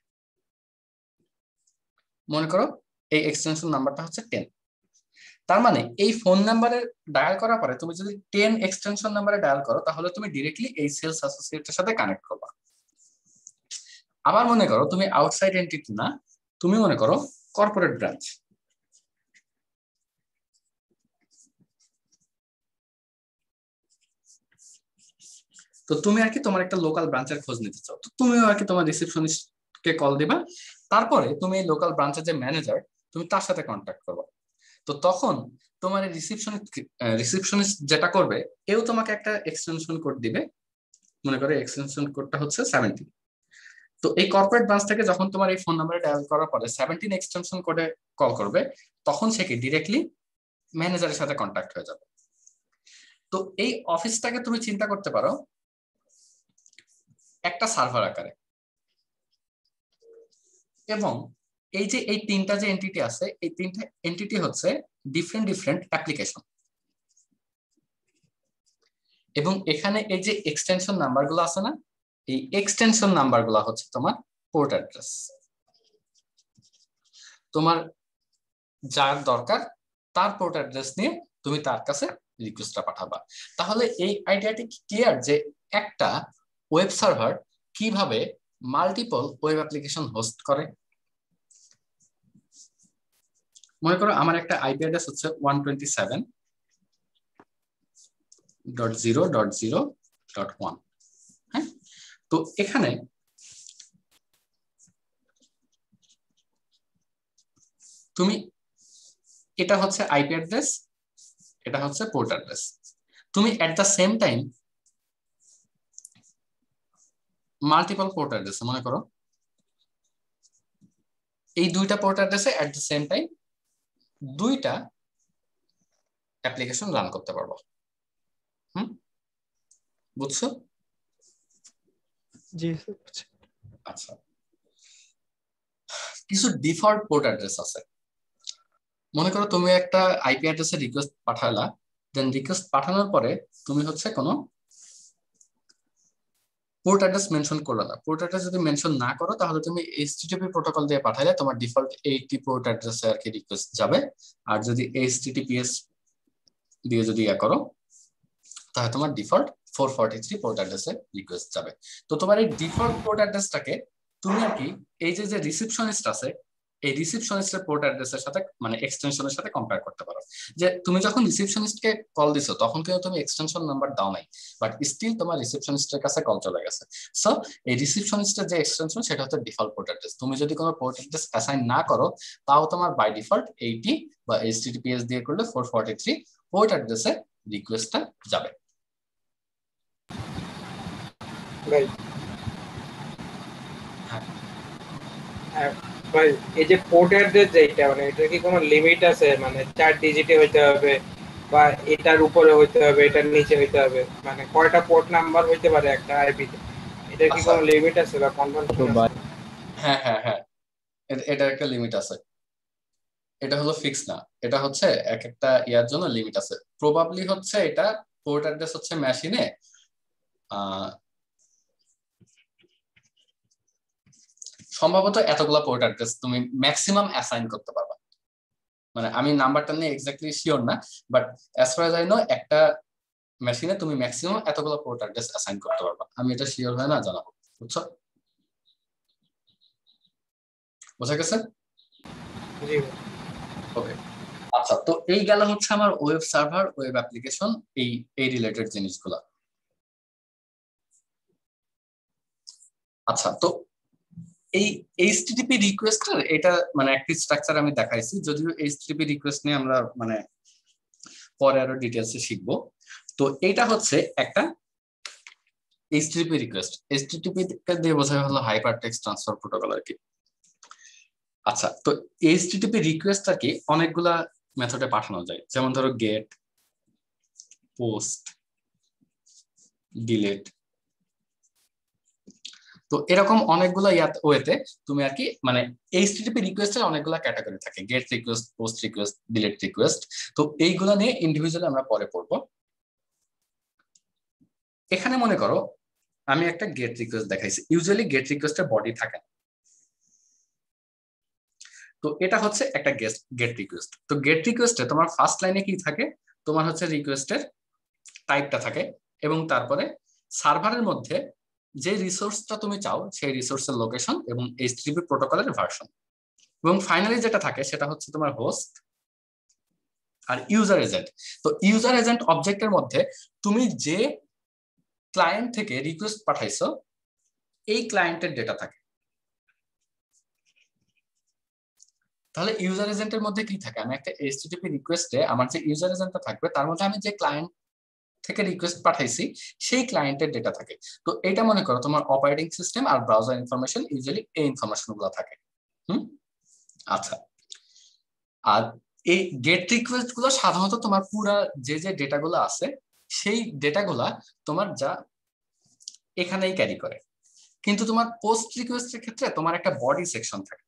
মনে করো এই এক্সটেনশন নাম্বারটা হচ্ছে 10। তার মানে এই ফোন নাম্বারে ডায়াল করার পরে তুমি যদি 10 এক্সটেনশন নাম্বারে ডায়াল করো, তাহলে তুমি ডিরেক্টলি এই সেলস অ্যাসোসিয়েটের সাথে কানেক্ট করবা। আবার মনে করো তুমি আউটসাইড এন্টিটি না, তুমি মনে করো কর্পোরেট ব্রাঞ্চ। তো তুমি আর কি তোমার একটা লোকাল ব্রাঞ্চের খোঁজ নিতে চাও, তো তুমিও আর কি তোমার রিসেপশনিস্টকে কল দিবা, তারপরে তুমি এই লোকাল ব্রাঞ্চের যে ম্যানেজার তুমি তার সাথে কন্ট্যাক্ট করবা। তো তখন তোমার রিসিপশনিস্ট যেটা করবে, এও তোমাকে একটা এক্সটেনশন কোড দিবে। মনে করে এক্সটেনশন কোডটা হচ্ছে 17। তো এই কর্পোরেট ব্রাঞ্চ থেকে যখন তোমার এই ফোন নাম্বারে ডায়াল করার পরে 17 এক্সটেনশন কোডে কল করবে, তখন সে কি ডিরেক্টলি ম্যানেজারের সাথে কন্ট্যাক্ট হয়ে যাবে। তো এই অফিসটাকে তুমি চিন্তা করতে পারো একটা সার্ভার আকারে, এবং এই যে এই তিনটা যে এন্টিটি আছে, এই তিনটা এন্টিটি হচ্ছে ডিফারেন্ট ডিফারেন্ট অ্যাপ্লিকেশন। এবং এখানে এই যে এক্সটেনশন নাম্বারগুলো আছে না, এই এক্সটেনশন নাম্বারগুলো হচ্ছে তোমার পোর্ট অ্যাড্রেস। তোমার যার দরকার তার পোর্ট অ্যাড্রেস নিয়ে তুমি তার কাছে রিকোয়েস্টটা পাঠাবা। তাহলে এই আইডিয়াটি ক্লিয়ার যে একটা ওয়েব সার্ভার কিভাবে মাল্টিপল ওয়েব অ্যাপ্লিকেশন হোস্ট করে। মনে করো আমার একটা আইপি অ্যাড্রেস হচ্ছে 127.0.0.1। হ্যাঁ, তো এখানে তুমি, এটা হচ্ছে আইপি অ্যাড্রেস, এটা হচ্ছে পোর্ট অ্যাড্রেস। তুমি at the same time multiple port address, মনে করো এই দুইটা পোর্ট অ্যাড্রেসে এট দ্য সেম টাইম দুইটা অ্যাপ্লিকেশন রান করতে পারবো। বুঝছো? জি স্যার বুঝছি। আচ্ছা, কিছু ডিফল্ট পোর্ট অ্যাড্রেস আছে। মনে করো তুমি একটা আইপি অ্যাড্রেসে রিকোয়েস্ট পাঠালা, দেন রিকোয়েস্ট পাঠানোর পরে তুমি হচ্ছে কোনো পোর্ট অ্যাড্রেস মেনশন করলে না। পোর্ট অ্যাড্রেস যদি মেনশন না করো, তাহলে তুমি এইচটিটিপি প্রোটোকল দিয়ে পাঠালে তোমার ডিফল্ট 80 পোর্ট অ্যাড্রেসে আর কি রিকোয়েস্ট যাবে। আর যদি এইচটিটিপিএস দিয়ে যদি করো, তাহলে তোমার ডিফল্ট 443 পোর্ট অ্যাড্রেসে রিকোয়েস্ট যাবে। তো তোমার এই ডিফল্ট পোর্ট অ্যাড্রেসটাকে তুমি আর কি এই যে রিসিপশনিস্ট আছে, এই রিসিপশনিস্টের পোর্ট অ্যাড্রেসের সাথে মানে এক্সটেনশনের সাথে কম্পেয়ার করতে পারো। যে তুমি যখন রিসিপশনিস্টকে কল দিছো তখন কিন্তু তুমি এক্সটেনশন নাম্বার দাও নাই, বাট স্টিল তোমার রিসিপশনিস্টের কাছে কল চলে গেছে। সো এই রিসিপশনিস্টের যে এক্সটেনশন সেটা হচ্ছে ডিফল্ট পোর্ট অ্যাড্রেস। তুমি যদি কোনো পোর্ট অ্যাড্রেস অ্যাসাইন না করো, তাও তোমার বাই ডিফল্ট 80 বা এইচটিটিপিএস দিয়ে করলে 443 পোর্ট অ্যাড্রেসে রিকোয়েস্টটা যাবে। ভাই এই যে পোর্ট অ্যাড্রেস যেটা, মানে এটা কি কোনো লিমিট আছে? মানে 4 ডিজিটে হইতে হবে বা এটার উপরে হইতে হবে, এটার নিচে হইতে হবে? মানে কয়টা পোর্ট নাম্বার হইতে পারে একটা আইপি তে? এটা কি কোনো লিমিট আছে বা কনভেনশন আছে? হ্যাঁ হ্যাঁ হ্যাঁ, এটা একটা লিমিট আছে। এটা হলো ফিক্স না, এটা হচ্ছে এক একটা ইয়ার জন্য লিমিট আছে। প্রবাবলি হচ্ছে এটা পোর্ট অ্যাড্রেস হচ্ছে মেশিনে সম্ভবত এতগুলা পোর্ট অ্যাড্রেস তুমি ম্যাক্সিমাম অ্যাসাইন করতে পারবা। মানে আমি নাম্বারটা নিয়ে এক্স্যাক্টলি শিওর না, but as far age I know একটা মেশিনে তুমি ম্যাক্সিমাম এতগুলো পোর্ট অ্যাড্রেস অ্যাসাইন করতে পারবা। আমি এটা শিওর হয় না জানাবো, বুঝছো? বোঝা গেছে? জি ওকে, আচ্ছা। তো এই গেল হচ্ছে আমার ওয়েব সার্ভার, ওয়েব অ্যাপ্লিকেশন, এই এই রিলেটেড জিনিসগুলা। আচ্ছা, তো এই এইচটিটিপি রিকোয়েস্টের এটা মানে একটি স্ট্রাকচার আমি দেখাইছি, যদিও এইচটিটিপি রিকোয়েস্ট নিয়ে আমরা মানে পরে আরো ডিটেইলসে শিখবো। তো এটা হচ্ছে একটা এইচটিটিপি রিকোয়েস্ট। এইচটিটিপি দিয়ে বোঝায় হলো হাইপার টেক্সট ট্রান্সফার প্রোটোকল আর কি। আচ্ছা, তো এইচটিটিপি রিকোয়েস্ট আর কি অনেকগুলা মেথডে পাঠানো যায়, যেমন ধরো গেট, পোস্ট, ডিলিট। তো এরকম অনেকগুলো ওয়েতে তুমি আর কি মানে এইচটিটিপি রিকোয়েস্টের অনেকগুলো ক্যাটাগরি থাকে, gate request, post request, delete request. তো এইগুলা নিয়ে ইন্ডিভিজুয়ালি আমরা পরে পড়বো। এখানে মনে করো আমি একটা গেট রিকোয়েস্ট দেখাইছি। ইউজুয়ালি গেট রিকোয়েস্টের বডি থাকে না, তো এটা হচ্ছে একটা গেট রিকোয়েস্ট। তো গেট রিকোয়েস্টে তোমার ফার্স্ট লাইনে কি থাকে, তোমার হচ্ছে রিকোয়েস্টের টাইপটা থাকে, এবং তারপরে সার্ভারের মধ্যে যে রিসোর্সটা তুমি চাও সেই রিসোর্সের লোকেশন এবং এইচটিটিপি প্রোটোকলের ভার্সন, এবং ফাইনালি যেটা থাকে সেটা হচ্ছে তোমার হোস্ট আর ইউজার এজেন্ট। তো ইউজার এজেন্ট অবজেক্টের মধ্যে তুমি যে ক্লায়েন্ট থেকে রিকোয়েস্ট পাঠাইছো এই ক্লায়েন্টের ডেটা থাকে। তাহলে ইউজার এজেন্টের মধ্যে কি থাকে, আমি একটা এইচটিটিপি রিকোয়েস্টে আমার যে ইউজার এজেন্টটা থাকবে তার মধ্যে আমি যে ক্লায়েন্ট থেকে রিকোয়েস্ট পাঠাইছি সেই ক্লায়েন্টের ডেটা থাকে। তো এটা মনে করো তোমার অপারেটিং সিস্টেম আর ব্রাউজার ইনফরমেশন, ইউজুয়ালি এই ইনফরমেশন গুলো থাকে। আচ্ছা, আর এই গেট রিকোয়েস্ট গুলো সাধারণত তোমার পুরা যে যে ডেটাগুলো আছে সেই ডেটাগুলা তোমার যা এখানেই ক্যারি করে। কিন্তু তোমার পোস্ট রিকোয়েস্টের ক্ষেত্রে তোমার একটা বডি সেকশন থাকে,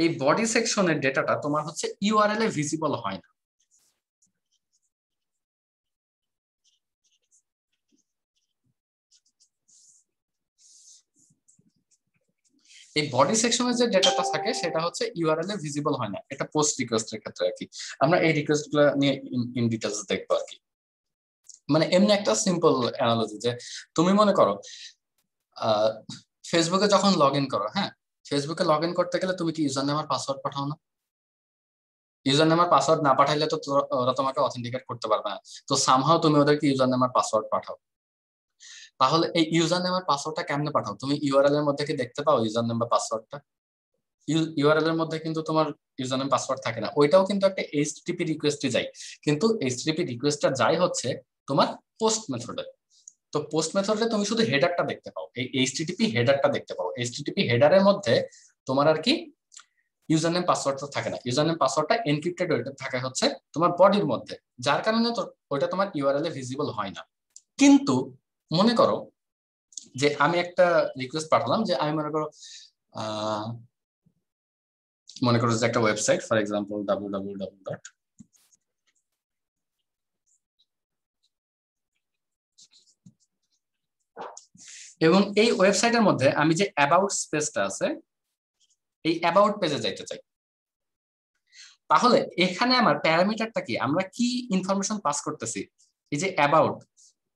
এই বডি সেকশনের ডেটাটা তোমার হচ্ছে ইউআরএল এ ভিজিবল হয় না। এই বডি সেকশনে যে ডেটাটা থাকে সেটা হচ্ছে ইউআরএল এ ভিজিবল হয় না, এটা পোস্ট রিকোয়েস্টের ক্ষেত্রে আর কি। আমরা এই রিকোয়েস্ট গুলো নিয়ে ইন ডিটেইলস দেখবো আর কি। মানে এমনি একটা সিম্পল অ্যানালজি যে তুমি মনে করো ফেসবুকে যখন লগ ইন করো, হ্যাঁ, ফেসবুকে লগ ইন করতে গেলে তুমি কি ইউজার নেম আর পাসওয়ার্ড পাঠাও না? ইউজার নেম আর পাসওয়ার্ড না পাঠাইলে তো ওরা তোমাকে অথেন্টিকেট করতে পারবে না। তো সামহাও তুমি ওদেরকে ইউজার নেম আর পাসওয়ার্ড পাঠাও। তাহলে এই ইউজার নেম আর পাসওয়ার্ডটা কেমনে পাঠাও? তুমি ইউআরএল এর মধ্যে কি দেখতে পাও ইউজার নেম বা পাসওয়ার্ডটা? ইউআরএল এর মধ্যে কিন্তু তোমার ইউজার নেম পাসওয়ার্ড থাকে না, ওইটাও কিন্তু একটা এইচটিটিপি রিকোয়েস্টে যায়। কিন্তু এইচটিটিপি রিকোয়েস্টটা যাই হচ্ছে তোমার পোস্ট মেথডে। তো পোস্ট মেথডে তুমি শুধু হেডারটা দেখতে পাও, এই এইচটিটিপি হেডারটা দেখতে পাও। এইচটিটিপি হেডারের মধ্যে তোমার আর কি ইউজার নেম পাসওয়ার্ডটা থাকে না, ইউজার নেম পাসওয়ার্ডটা এনক্রিপ্টেড ওইটা থাকে হচ্ছে তোমার বডির মধ্যে, যার কারণে তো ওইটা তোমার ইউআরএল এ ভিজিবল হয় না। কিন্তু মনে করো যে আমি একটা রিকোয়েস্ট পাঠালাম যে আমি মনে করো যে একটা ওয়েবসাইট, ফর এক্সাম্পল www. এবং এই ওয়েবসাইটের মধ্যে আমি যে অ্যাবাউট স্পেসটা আছে এই অ্যাবাউট পেজে যাইতে চাই। তাহলে এখানে আমার প্যারামিটারটা কি, আমরা কি ইনফরমেশন পাস করতেছি? এই যে অ্যাবাউট,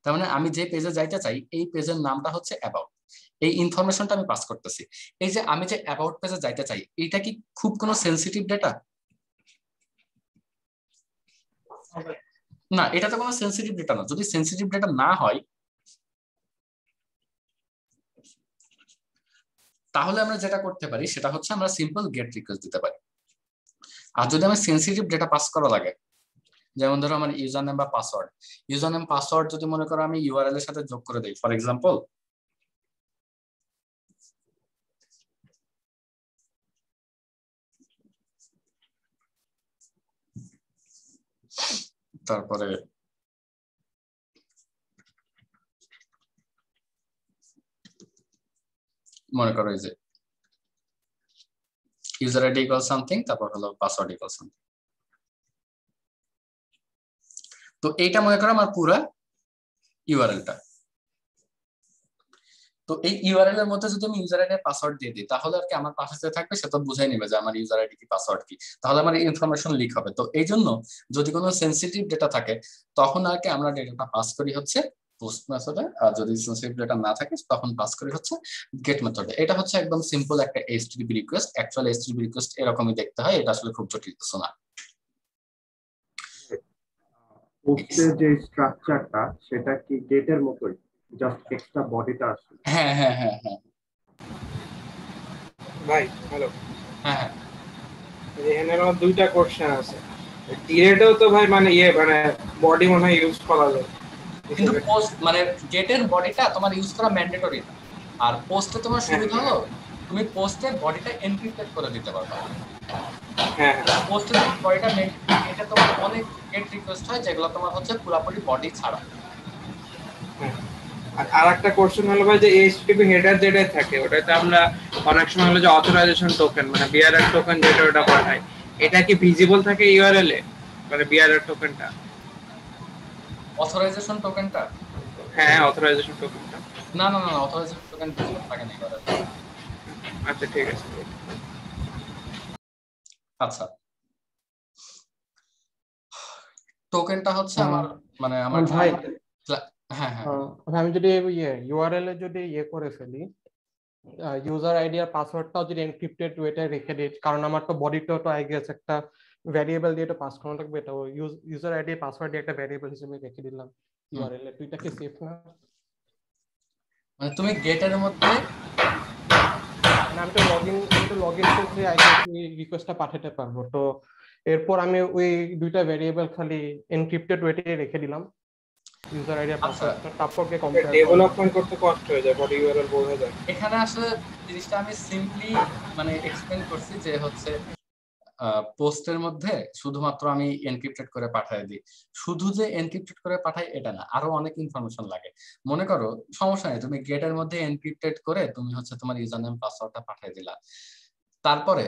তার মানে আমি যে পেজে যাইতে চাই এই পেজের নামটা হচ্ছে অ্যাবাউট, এই ইনফরমেশনটা আমি পাস করতেছি। এই যে আমি যে অ্যাবাউট পেজে যাইতে চাই এটা কি খুব কোনো সেনসিটিভ ডেটা? না, এটা তো কোনো সেনসিটিভ ডেটা না। যদি সেনসিটিভ ডেটা না হয় তাহলে আমরা যেটা করতে পারি সেটা হচ্ছে আমরা সিম্পল গেট রিকোয়েস্ট দিতে পারি। আর যদি আমার সেনসিটিভ ডেটা পাস করা লাগে, যেমন ধরো আমার ইউজার নেম বা পাসওয়ার্ড, ইউজার নেম পাসওয়ার্ড যদি মনে করো আমি ইউআরএল এর সাথে যোগ করে দেই, ফর এক্সাম্পল তারপরে মনে করো এই যে ইউজার আইডি ইকুয়াল সামথিং, তারপর হলো পাসওয়ার্ড ইকুয়াল সামথিং। তো এইটা মনে করো আমার পুরা ইউআরএলটা। তো এই ইউআরএল এর মধ্যে যদি আমি ইউজার আইডি পাসওয়ার্ড দিয়ে দিই তাহলে আর কি আমার পাশে যে থাকবে সে তো বুঝাই নেবে যে আমার ইউজার আইডি কি পাসওয়ার্ড কি, তাহলে আমার ইনফরমেশন লিক হবে। তো এই জন্য যদি কোনো সেনসিটিভ ডেটা থাকে তখন আর কি আমরা ডেটাটা পাস করি হচ্ছে পোস্ট মেথডে, আর যদি সেনসিটিভ ডেটা না থাকে তখন পাস করি হচ্ছে গেট মেথডে। এটা হচ্ছে একদম সিম্পল একটা HTTP request. Actually HTTP request এরকমই দেখতে হয়, এটা আসলে খুব জটিল কিছু না। পোস্টের যে স্ট্রাকচারটা সেটা কি গেটের মতোই, জাস্ট এক্সট্রা বডিটা আছে? হ্যাঁ হ্যাঁ হ্যাঁ হ্যাঁ ভাই হ্যালো, হ্যাঁ হ্যাঁ। এখানে আমার দুইটা কোশ্চেন আছে। ডিরেটেও তো ভাই মানে মানে বডি মনে হয় ইউজ করা যায়, কিন্তু পোস্ট মানে গেটের বডিটা তোমার ইউজ করা ম্যান্ডেটরি না। আর পোস্টে তোমার সুবিধা হলো তুমি পোস্টের বডিটা এনক্রিপ্টেড করে দিতে পারবে। হ্যাঁ পোস্টের বডিটা এটা তোমার অনেক গেট রিকোয়েস্ট হয় যেগুলো তোমার হচ্ছে পুরোপুরি বডি ছাড়া। আর একটা কোশ্চেন হলো ভাই যে এইচটিটিপি হেডার যেটা থাকে ওটাতে আমরা অনেক সময় হলো যে অথরাইজেশন টোকেন মানে বিআরআর টোকেন যেটা ওটা পাঠাই, এটা কি ভিজিবল থাকে ইউআরএল এ মানে বিআরআর টোকেনটা? অথরাইজেশন টোকেনটা? হ্যাঁ অথরাইজেশন টোকেনটা। না না না, অথরাইজেশন টোকেন ভিজিবল থাকে না এবারে। আচ্ছা ঠিক আছে। আচ্ছা, টোকেনটা হচ্ছে আমার মানে আমার ভাই হ্যাঁ হ্যাঁ আমি যদি ইউআরএল এ যদি করে ফেলি ইউজার আইডি আর পাসওয়ার্ডটাও যদি এনক্রিপ্টেড ওয়েতে রেখে দিই, কারণ আমার তো বডিটাও তো আই গেস একটা ভ্যারিয়েবল দিয়ে তো পাস করানো লাগবে, এটা ইউজার আইডি পাসওয়ার্ড দিয়ে একটা ভ্যারিয়েবল হিসেবে রেখে দিলাম ইউআরএল এ, তুইটা কি সেফ না? মানে তুমি গেটের মধ্যে না আমি তো লগইন করলে আইডি রিকোয়েস্টটা পাঠাতে পারবো। তো এরপর আমি ওই দুইটা ভেরিয়েবল খালি এনক্রিপ্টেড ওয়েতে রেখে দিলাম, ইউজার আইডি আর পাসওয়ার্ডটা, তারপর কে কম্পেয়ার ডেভেলপমেন্ট করতে কষ্ট হয়ে যায়, বডি ইউআরএল বোঝা যায়। এখানে আসলে জিনিসটা আমি সিম্পলি মানে এক্সপ্লেন করছি যে হচ্ছে পোস্টের মধ্যে শুধুমাত্র আমি এনক্রিপ্টেড করে পাঠিয়ে দিই। শুধু যে এনক্রিপ্টেড করে পাঠাই এটা না, আরো অনেক ইনফরমেশন লাগে। মনে করো সমস্যা নেই, তুমি গেটের মধ্যে এনক্রিপ্টেড করে তুমি হচ্ছে তোমার ইউজার নেম পাসওয়ার্ডটা পাঠিয়ে দিলা। তারপরে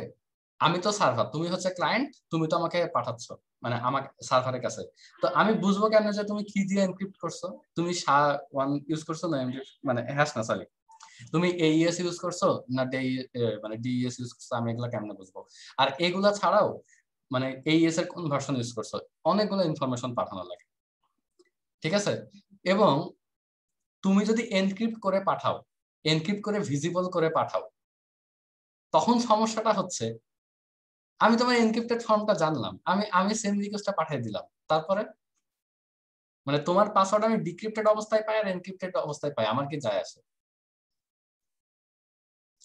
আমি তো সার্ভার, তুমি হচ্ছে ক্লায়েন্ট, তুমি তো আমাকে পাঠাচ্ছ মানে আমার সার্ভারের কাছে। তো আমি বুঝবো কেন যে তুমি কি দিয়ে এনক্রিপ্ট করছো? তুমি SHA-1 ইউজ করছো না মানে হ্যাশ না সরি, তুমি AES ইউজ করছো না মানে DES ইউজ করছো, আমি এগুলা কেমনে বুঝবো? আর এগুলা ছাড়াও মানে AES এর কোন ভার্সন ইউজ করছো, অনেকগুলো ইনফরমেশন পাঠানো লাগে, ঠিক আছে? এবং তুমি যদি এনক্রিপ্ট করে পাঠাও, এনক্রিপ্ট করে ভিজিবল করে পাঠাও, তখন সমস্যাটা হচ্ছে আমি তোমার এনক্রিপ্টেড ফর্মটা জানলাম, আমি সেম রিকোয়েস্টটা পাঠিয়ে দিলাম, তারপরে মানে তোমার পাসওয়ার্ড আমি ডিক্রিপ্টেড অবস্থায় পাই আর এনক্রিপ্টেড অবস্থায় পাই, আমার কি যায় আসে?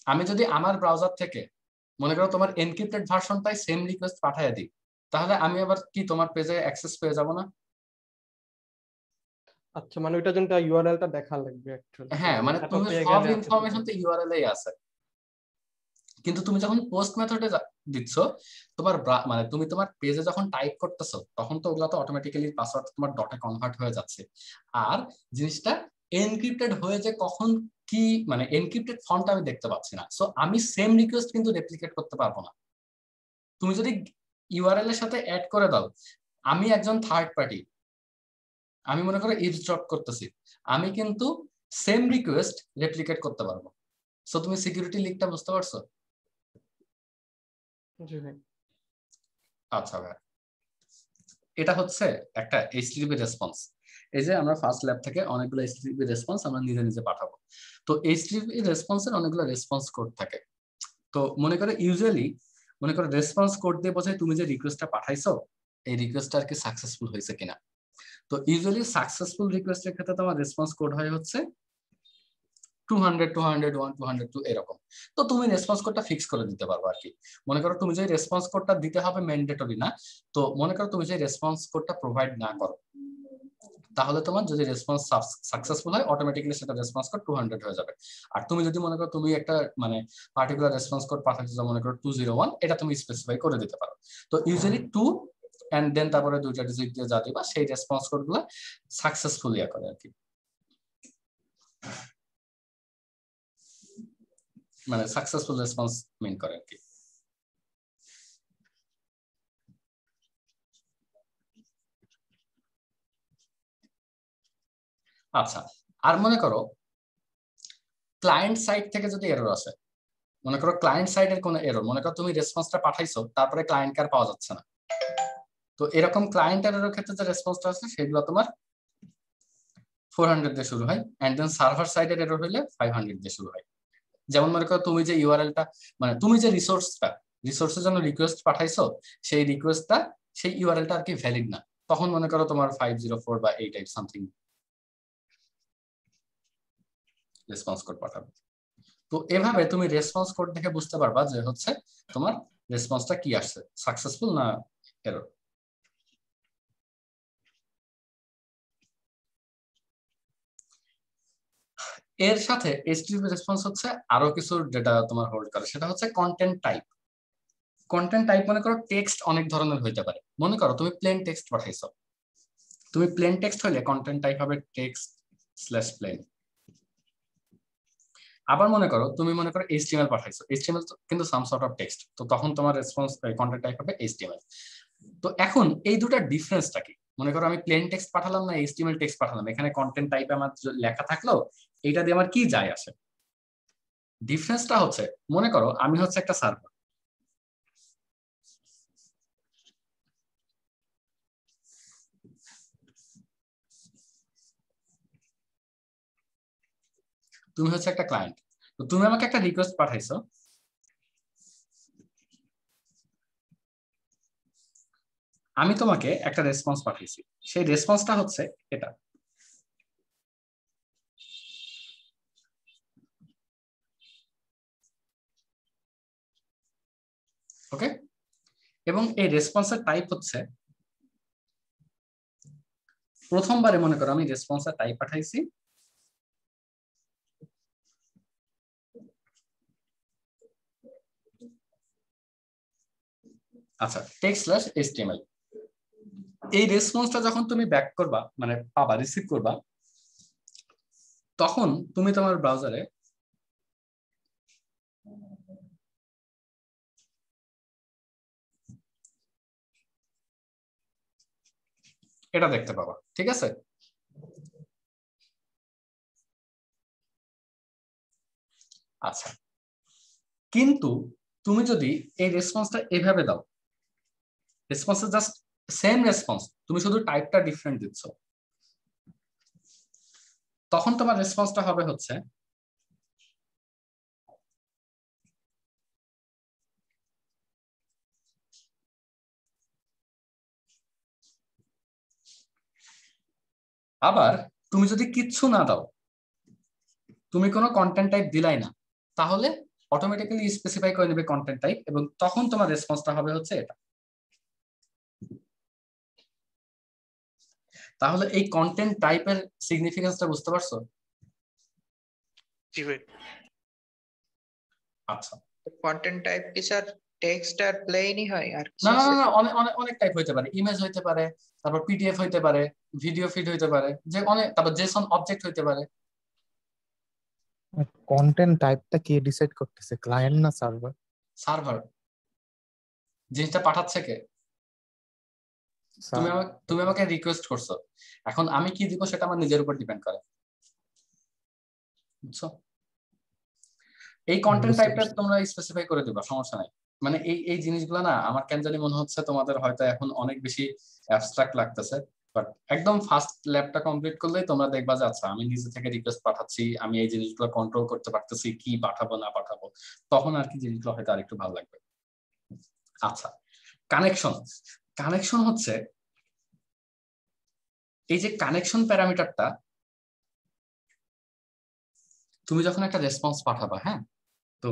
আমি যদি আমার ব্রাউজার থেকে মনে করো তোমার এনক্রিপ্টেড ভার্সনটাই সেম রিকোয়েস্ট পাঠিয়ে দিই, তাহলে আমি আবার কি তোমার পেজে অ্যাক্সেস পেয়ে যাব না? আচ্ছা, মানে ওইটার জন্য ইউআরএলটা দেখা লাগবে অ্যাকচুয়ালি। হ্যাঁ, মানে তুমি সব ইনফরমেশন তো ইউআরএল এই আছে, কিন্তু তুমি যখন পোস্ট মেথডে দিচ্ছ তোমার মানে তুমি তোমার পেজে যখন টাইপ করতেছো তখন তো ওগুলা তো অটোমেটিক্যালি পাসওয়ার্ড তোমার ডটে কনভার্ট হয়ে যাচ্ছে। আর জিনিসটা এনক্রিপ্টেড হয়ে যে কখন কি মানে এনক্রিপ্টেড ফর্মটা আমি দেখতে পাচ্ছি না, সো আমি সেম রিকোয়েস্ট কিন্তু রেপ্লিকেট করতে পারবো না। তুমি যদি ইউআরএল এর সাথে অ্যাড করে দাও, আমি একজন থার্ড পার্টি, আমি মনে করো ইভসড্রপ করতেছি, আমি কিন্তু সেম রিকোয়েস্ট রেপ্লিকেট করতে পারবো। সো তুমি সিকিউরিটি লিকটা বুঝতে পারছো? জি ভাই। আচ্ছা ভাই, এটা হচ্ছে একটা HTTP রেসপন্স। এই যে আমরা ফার্স্ট ল্যাব থেকে অনেকগুলো HTTP রেসপন্স আমরা নিজে নিজে পাঠাবো। তো HTTP রেসপন্সের অনেকগুলো রেসপন্স কোড থাকে। তো মনে করো ইউজুয়ালি মনে করো রেসপন্স কোড দিয়ে বোঝায় তুমি যে রিকোয়েস্টটা পাঠাইছো এই রিকোয়েস্টটা আর কি সাকসেসফুল হয়েছে কিনা। তো ইউজুয়ালি সাকসেসফুল রিকোয়েস্টের ক্ষেত্রে তোমার রেসপন্স কোড হয় হচ্ছে 200, 201, 202 এরকম। তো তুমি রেসপন্স কোডটা ফিক্স করে দিতে পারবে আর কি। মনে করো তুমি যে রেসপন্স কোডটা দিতে হবে ম্যান্ডেটরি না, তো মনে করো তুমি যে রেসপন্স কোডটা প্রোভাইড না করো, তাহলে তোমার যদি রেসপন্স সাকসেসফুল হয় অটোমেটিক্যালি সেটা রেসপন্স কোড 200 হয়ে যাবে। আর তুমি যদি মনে করো তুমি একটা মানে পার্টিকুলার রেসপন্স কোড পাঠাচ্ছো, মনে করো 201, এটা তুমি স্পেসিফাই করে দিতে পারো। তো ইউজুয়ালি 2 এন্ড দেন তারপরে দুইটা ডিজিট দিয়ে যা দিবা সেই রেসপন্স কোডগুলো সাকসেসফুল করে আর কি, মানে সাকসেসফুল রেসপন্স মিন করে আর কি। আচ্ছা, আর মনে করো ক্লায়েন্ট সাইড থেকে যদি এরর আসে, মনে করো ক্লায়েন্ট সাইডের কোনো এরর, মনে করো তুমি রেসপন্সটা পাঠাইছো তারপরে ক্লায়েন্ট কার পাওয়া যাচ্ছে না, তো এরকম ক্লায়েন্ট এররের ক্ষেত্রে যে রেসপন্সটা আছে সেগুলো তোমার 400 দিয়ে শুরু হয়, এন্ড দেন সার্ভার সাইডের এরর হইলে 500 দিয়ে শুরু হয়। যেমন মনে করো তুমি যে ইউআরএলটা মানে তুমি যে রিসোর্সের জন্য রিকোয়েস্ট পাঠাইছো সেই রিকোয়েস্টটা সেই ইউআরএলটা আর কি ভ্যালিড না, তখন মনে করো তোমার 504 বা 88 সামথিং রেসপন্স কোড পাঠাবে। তো এভাবে তুমি রেসপন্স কোড দেখে বুঝতে পারবা যে হচ্ছে তোমার রেসপন্সটা কি আসছে, সাকসেসফুল না এরর। এর সাথে HTTP রেসপন্স হচ্ছে আরো কিছু ডেটা তোমার হোল্ড করে, সেটা হচ্ছে কন্টেন্ট টাইপ। কন্টেন্ট টাইপ মনে করো টেক্সট অনেক ধরনের হইতে পারে, মনে করো তুমি প্লেন টেক্সট পাঠাইছো, তুমি প্লেন টেক্সট হইলে কন্টেন্ট টাইপ হবে টেক্সট/প্লেন। আবার মনে করো তুমি মনে করো HTML পাঠাইছো, HTML কিন্তু সাম সর্ট অফ টেক্সট, তো তখন তোমার রেসপন্স কন্টেন্ট টাইপ হবে HTML। তো এখন এই দুটার ডিফারেন্সটা কি? মনে করো আমি প্লেন টেক্সট পাঠালাম না HTML টেক্সট পাঠালাম, এখানে কন্টেন্ট টাইপে আমার লেখা থাকলো, এইটা দিয়ে আমার কি যায় আসে? ডিফারেন্সটা হচ্ছে মনে করো আমি হচ্ছে একটা সার্ভার, তুমি হচ্ছে একটা ক্লায়েন্ট, তো তুমি আমাকে একটা রিকোয়েস্ট পাঠাইছো, আমি তোমাকে একটা রেসপন্স পাঠাইছি, সেই রেসপন্সটা হচ্ছে এটা। ওকে, এবং এই রেসপন্সের টাইপ হচ্ছে, প্রথমবারে মনে করো আমি রেসপন্সের টাইপ পাঠাইছি আচ্ছা text/html। এই রেসপন্সটা যখন তুমি ব্যাক করবা, মানে পাবা, রিসিভ করবা, তখন তুমি তোমার ব্রাউজারে এটা দেখতে পাবা, ঠিক আছে? আচ্ছা, কিন্তু তুমি যদি এই রেসপন্সটা এভাবে দাও, রেসপন্স জাস্ট সেম রেসপন্স, তুমি শুধু টাইপটা ডিফারেন্ট দিচ্ছ, তখন তোমার রেসপন্সটা হবে হচ্ছে আবার তুমি যদি কিচ্ছু না দাও, তুমি কোনো কন্টেন্ট টাইপ দিলাই না, তাহলে অটোমেটিক্যালি স্পেসিফাই করে নেবে কন্টেন্ট টাইপ, এবং তখন তোমার রেসপন্সটা হবে হচ্ছে এটা। তাহলে এই কন্টেন্ট টাইপের সিগনিফিকেন্সটা বুঝতে পারছো? জি ভাই। আচ্ছা, কন্টেন্ট টাইপ কি স্যার টেক্সট আর প্লেনই হয় আর না না না, অনেক অনেক অনেক টাইপ হইতে পারে, ইমেজ হইতে পারে, তারপর পিডিএফ হইতে পারে, ভিডিও ফিড হইতে পারে, যে অনেক, তারপর জেসন অবজেক্ট হইতে পারে। কন্টেন্ট টাইপটা কে ডিসাইড করতেছে, ক্লায়েন্ট না সার্ভার? সার্ভার। জিনিসটা পাঠাচ্ছে কে? তুমি আমাকে রিকোয়েস্ট করছো, এখন আমি কি দিব সেটা আমার নিজের উপর ডিপেন্ড করে, বুঝছো? এই কন্টেন্ট টাইপটা তোমরা স্পেসিফাই করে দিবা, সমস্যা নাই। মানে এই এই জিনিসগুলো না আমার কেন জানি মনে হচ্ছে তোমাদের হয়তো এখন অনেক বেশি অ্যাবস্ট্রাক্ট লাগতেছে, বাট একদম ফার্স্ট ল্যাবটা কমপ্লিট করলেই তোমরা দেখবা যে আচ্ছা আমি নিজে থেকে রিকোয়েস্ট পাঠাচ্ছি, আমি এই জিনিসগুলো কন্ট্রোল করতে পারতেছি, কি পাঠাবো না পাঠাবো, তখন আর কি জিনিসগুলো হয়তো আরেকটু ভালো লাগবে। আচ্ছা, কানেকশন। কানেকশন হচ্ছে এই যে কানেকশন প্যারামিটারটা, তুমি যখন একটা রেসপন্স পাঠাবা, হ্যাঁ, তো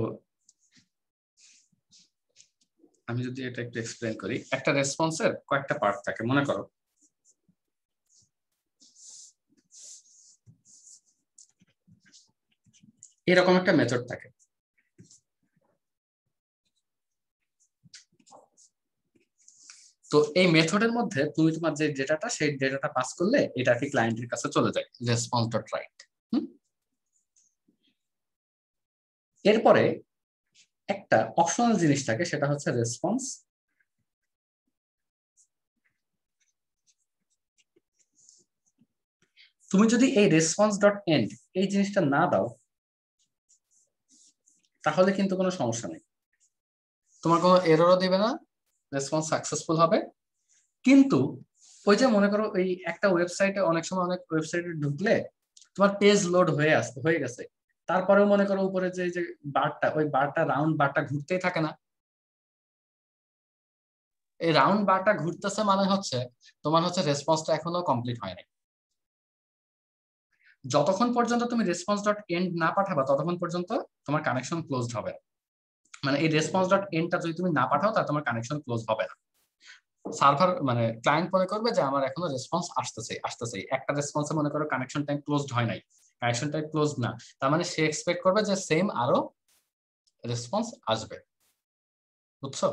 আমি যদি এটা একটু এক্সপ্লেইন করি, একটা রেসপন্সের কয়েকটা পার্ট থাকে, মনে করো এরকম একটা মেথড থাকে, তো এই মেথডের মধ্যে তুমি তোমার যে ডেটাটা, সেই ডেটাটা পাস করলে এটা কি ক্লায়েন্টের কাছে চলে যায়, response.write। এরপরে একটা অপশনাল জিনিস থাকে, সেটা হচ্ছে রেসপন্স। তুমি যদি এই response.end এই জিনিসটা না দাও, তাহলে কিন্তু কোনো সমস্যা নেই, তোমার কোনো এররও দিবে না, রেসপন্স সাকসেসফুল হবে। কিন্তু ওই যে মনে করো এই একটা ওয়েবসাইটে, অনেক সময় অনেক ওয়েবসাইটে ঢুকলে তোমার পেজ লোড হয়ে গেছে, তারপরেও মনে করো উপরে যে বারটা, ওই বারটা, রাউন্ড বারটা ঘুরতেই থাকে না। এই রাউন্ড বারটা ঘুরতেছে মানে হচ্ছে তোমার হচ্ছে রেসপন্সটা এখনো কমপ্লিট হয় নাই। যতক্ষণ পর্যন্ত তুমি response.end না পাঠাবা, ততক্ষণ পর্যন্ত তোমার কানেকশন ক্লোজড হবে না। মানে এই response.endটা যদি তুমি না পাঠাও, তাহলে তোমার কানেকশন ক্লোজ হবে না। সার্ভার মানে ক্লায়েন্ট মনে করবে যে আমার এখনো রেসপন্স আসতেছে, একটা রেসপন্সে মনে করো কানেকশন টাইম ক্লোজড হয় নাই, কানেকশন টাইম ক্লোজ না, তার মানে সে এক্সপেক্ট করবে যে সেম আরো রেসপন্স আসবে, বুঝছো?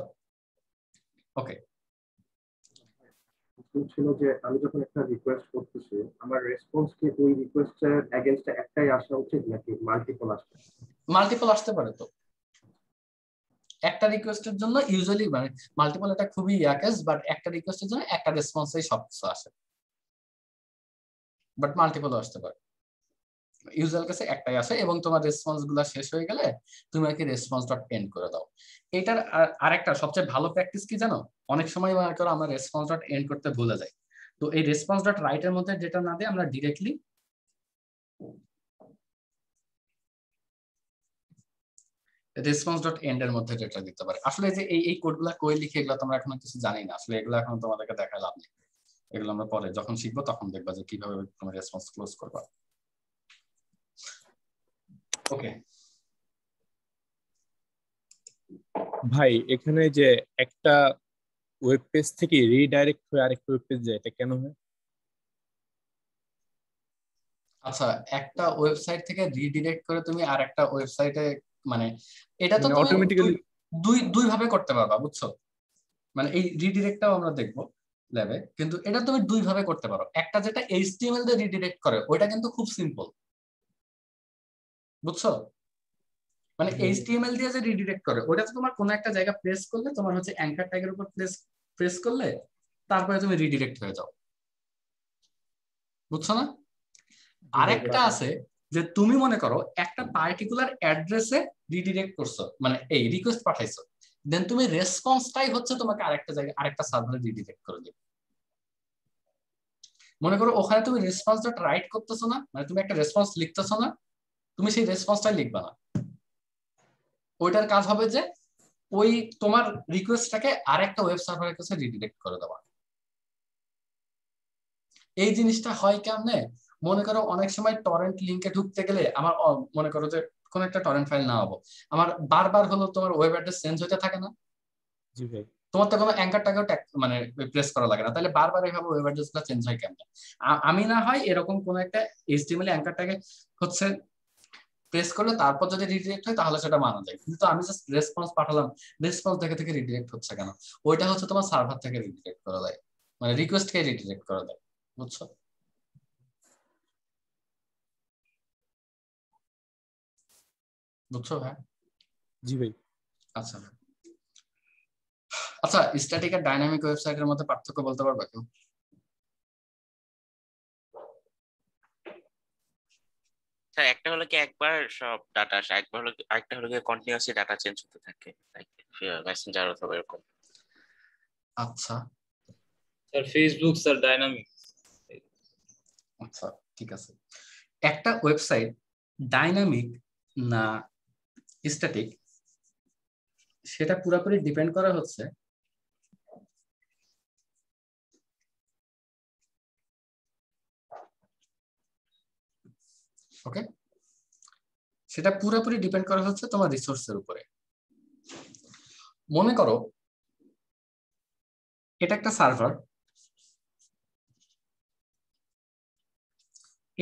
ওকে, ছিল যে আমি যখন একটা রিকোয়েস্ট করতেছি, আমার রেসপন্স কি ওই রিকোয়েস্টের এগেইনস্টে একটাই আসা উচিত নাকি মাল্টিপল আসবে? মাল্টিপল আসতে পারে, তো একটা রিকোয়েস্টের জন্য ইউজুয়ালি, মানে মাল্টিপল এটা খুবই কেস, বাট একটা রিকোয়েস্টের জন্য একটা রেসপন্সেই সবকিছু আসে, বাট মাল্টিপলও আসতে পারে। ইউজুয়াল কেসে একটাই আসে, এবং তোমার রেসপন্স গুলা শেষ হয়ে গেলে তুমি আর কি response.end করে দাও। এটার আরেকটা সবচেয়ে ভালো প্র্যাকটিস কি জানো? অনেক সময় মনে করো আমরা response.end করতে ভুলে যাই, তো এই response.write এর মধ্যে ডেটা না দিয়ে আমরা ডিরেক্টলি response.end এর মধ্যে ডেটা দিতে পারি। আসলে যে এই কোডগুলা কই লিখে, এগুলো তোমরা এখনো কিছু জানি না, আসলে এগুলো এখন তোমাদেরকে দেখায় লাভ নেই, এগুলো আমরা পরে যখন শিখবো তখন দেখবা যে কিভাবে তোমার রেসপন্স ক্লোজ করবা। ওকে, ভাই এখানে যে একটা ওয়েব পেজ থেকে রিডাইরেক্ট হয়ে আরেকটা ওয়েব পেজ যায়, এটা কেন হয়? আচ্ছা, একটা ওয়েবসাইট থেকে রিডিরেক্ট করে তুমি আরেকটা ওয়েবসাইটে, মানে এটা তো মানে তুমি দুই অটোমেটিক্যালি? দুই দুই ভাবে করতে পারবা, বুঝছো? মানে এই রিডিরেক্টটাও আমরা দেখবো ল্যাবে, কিন্তু এটা তুমি দুই ভাবে করতে পারো। একটা যেটা এইচটিএমএল দিয়ে রিডিরেক্ট করে, ওইটা কিন্তু খুব সিম্পল, বুঝছো? মানে এইচটিএমএল দিয়ে যে রিডিরেক্ট করে, ওটা তো তোমার কোনো একটা জায়গা প্রেস করলে, তোমার হচ্ছে অ্যাঙ্কার ট্যাগের উপর প্রেস প্রেস করলে তারপরে তুমি রিডিরেক্ট হয়ে যাও, বুঝছো না? আরেকটা আছে যে তুমি মনে করো একটা পার্টিকুলার অ্যাড্রেসে রিডিরেক্ট করছো, মানে এই রিকোয়েস্ট পাঠাইছো, দেন তুমি রেসপন্সটাই হচ্ছে তোমাকে আরেকটা জায়গায় আরেকটা সার্ভারে রিডিরেক্ট করে দিবে। মনে করো ওখানে তুমি রেসপন্স ডট রাইট করতেছো না, মানে তুমি একটা রেসপন্স লিখতেছো না, তুমি সেই রেসপন্সটাই লিখবা না। ওইটার কাজ হবে যে ওই তোমার রিকোয়েস্টটাকে আরেকটা ওয়েব সার্ভারের কাছে রিডিরেক্ট করে দেওয়া। এই জিনিসটা হয় কেমনে? মনে করো অনেক সময় টরেন্ট লিংকে ঢুকতে গেলে আমার মনে করো যে কোন একটা টরেন্ট ফাইল না হবো, আমার বারবার হলো তোমার ওয়েব অ্যাড্রেস চেঞ্জ হতে থাকে না? জি ভাই। তোমার তো কোনো অ্যাঙ্কারটাকেও মানে প্রেস করা লাগে না, তাহলে বারবার এইভাবে ওয়েব অ্যাড্রেসটা চেঞ্জ হয় কেমনে? আমি না হয় এরকম কোন একটা এইচটিএমএল অ্যাঙ্কারটাকে হচ্ছে প্রেস করলে তারপর যদি রিডিরেক্ট হয় তাহলে সেটা মানা যায়, কিন্তু আমি জাস্ট রেসপন্স পাঠালাম, রেসপন্স থেকে থেকে রিডিরেক্ট হচ্ছে কেন? ওইটা হচ্ছে তোমার সার্ভার থেকে রিডিরেক্ট করা যায়, মানে রিকোয়েস্টকে রিডিরেক্ট করা যায়, বুঝছো? বুঝছো ভাই? জি ভাই। আচ্ছা আচ্ছা, স্ট্যাটিক আর ডাইনামিক ওয়েবসাইটের মধ্যে পার্থক্য বলতে পারবে কেউ? স্যার একটা হলো কি একবার সব ডাটা আসে, একবার হলো আরেকটা হলো কি কন্টিনিউয়াসলি ডাটা চেঞ্জ হতে থাকে, লাইক মেসেঞ্জার অথবা এরকম। আচ্ছা স্যার ফেসবুক স্যার ডাইনামিক। আচ্ছা, ঠিক আছে। একটা ওয়েবসাইট ডাইনামিক না স্ট্যাটিক সেটা পুরোপুরি ডিপেন্ড করা হচ্ছে ওকে, সেটা পুরোপুরি ডিপেন্ড করা হচ্ছে তোমার রিসোর্সের উপরে। মনে করো এটা একটা সার্ভার,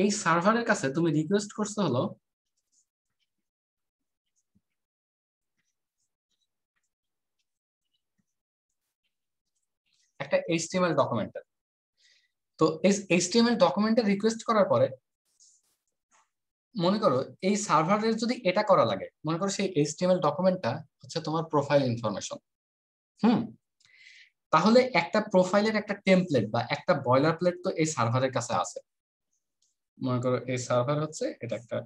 এই সার্ভারের কাছে তুমি রিকোয়েস্ট করতে হলো একটা এইচটিএমএল ডকুমেন্টের। তো এই এইচটিএমএল ডকুমেন্টের রিকোয়েস্ট করার পরে মনে করো এই সার্ভারের যদি এটা করা লাগে, মনে করো সেই এইচটিএমএল ডকুমেন্টটা হচ্ছে তোমার প্রোফাইল ইনফরমেশন। তাহলে একটা প্রোফাইলের একটা টেমপ্লেট বা একটা বয়লার প্লেট তো এই সার্ভারের কাছে আছে। মনে করো এই সার্ভার হচ্ছে এটা একটা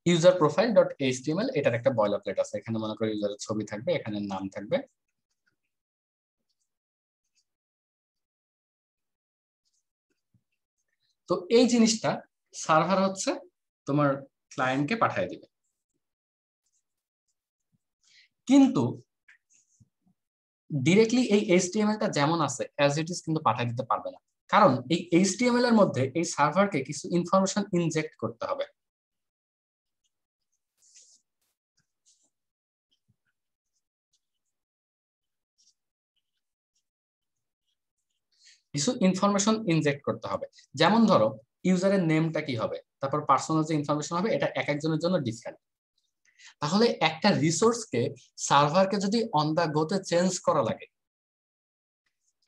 ইউজার প্রোফাইল ডট এইচটিএমএল, এটার একটা বয়লার প্লেট আছে। এখানে মনে করো ইউজারের ছবি থাকবে, এখানে নাম থাকবে। তো এই জিনিসটা সার্ভার হচ্ছে তোমার ক্লায়েন্টকে পাঠিয়ে দিবে, কিন্তু ডিরেক্টলি এই এইচটিএমএলটা যেমন আছে অ্যাজ ইট ইজ কিন্তু পাঠিয়ে দিতে পারবে না, কারণ এই এইচটিএমএল এর মধ্যে এই সার্ভারকে কিছু ইনফরমেশন ইনজেক্ট করতে হবে। কিছু ইনফরমেশন ইনজেক্ট করতে হবে, যেমন ধরো ইউজারের নেমটা কি হবে, তারপর পার্সোনাল যে ইনফরমেশন হবে, এটা এক একজনের জন্য ডিফারেন্ট। তাহলে একটা রিসোর্সকে সার্ভারকে যদি অন দা গোতে চেঞ্জ করা লাগে,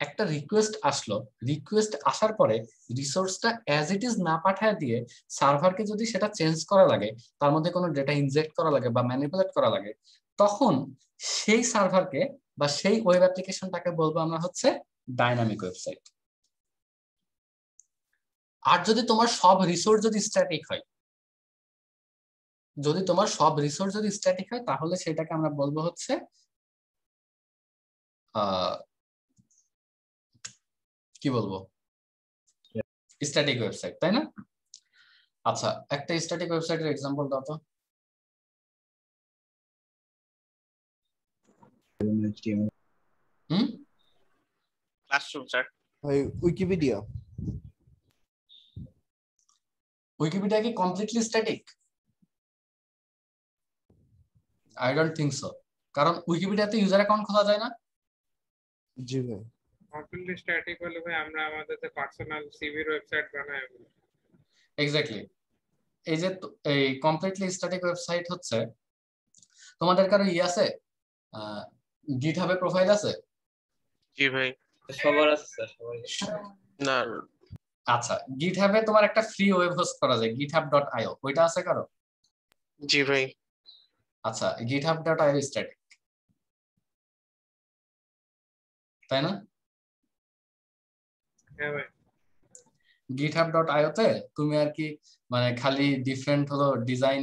একটা রিকোয়েস্ট আসলো, রিকোয়েস্ট আসার পরে রিসোর্সটা অ্যাজ ইট ইজ না পাঠায় দিয়ে সার্ভারকে যদি সেটা চেঞ্জ করা লাগে, তার মধ্যে কোনো ডেটা ইনজেক্ট করা লাগে বা ম্যানিপুলেট করা লাগে, তখন সেই সার্ভারকে বা সেই ওয়েব অ্যাপ্লিকেশনটাকে বলবো আমরা হচ্ছে ডাইনামিক ওয়েবসাইট। আর যদি তোমার সব রিসোর্স যদি স্ট্যাটিক হয়, যদি তোমার সব রিসোর্স যদি স্ট্যাটিক হয়, তাহলে সেটাকে আমরা বলবো হচ্ছে কি বলবো, স্ট্যাটিক ওয়েবসাইট, তাই না? আচ্ছা, একটা স্ট্যাটিক ওয়েবসাইটের এক্সাম্পল দাও তো। Classroom sir. উইকিপিডিয়া। উইকিপিডিয়া কি completely static? I don't think so, কারণ উইকিপিডিয়াতে ইউজার অ্যাকাউন্ট খোলা যায় না। জি ভাই। কমপ্লিটলি স্ট্যাটিক হলে ভাই আমরা আমাদের যে পার্সোনাল সিভির ওয়েবসাইট বানাই। এক্স্যাক্টলি, এই যে এই কমপ্লিটলি স্ট্যাটিক ওয়েবসাইট হচ্ছে, তোমাদের কারো আছে গিটহাবে প্রোফাইল আছে? জি ভাই। সবার আছে স্যার, সবার না। আচ্ছা, গিটহাবে তোমার একটা ফ্রি ওয়েব হোস্ট করা যায়, github.io, ওইটা আছে কারো? জি ভাই। আচ্ছা, github.io স্ট্যাটিক, তাই না? হ্যাঁ ভাই। github.io তে তুমি আর কি মানে খালি ডিফারেন্ট হলো ডিজাইন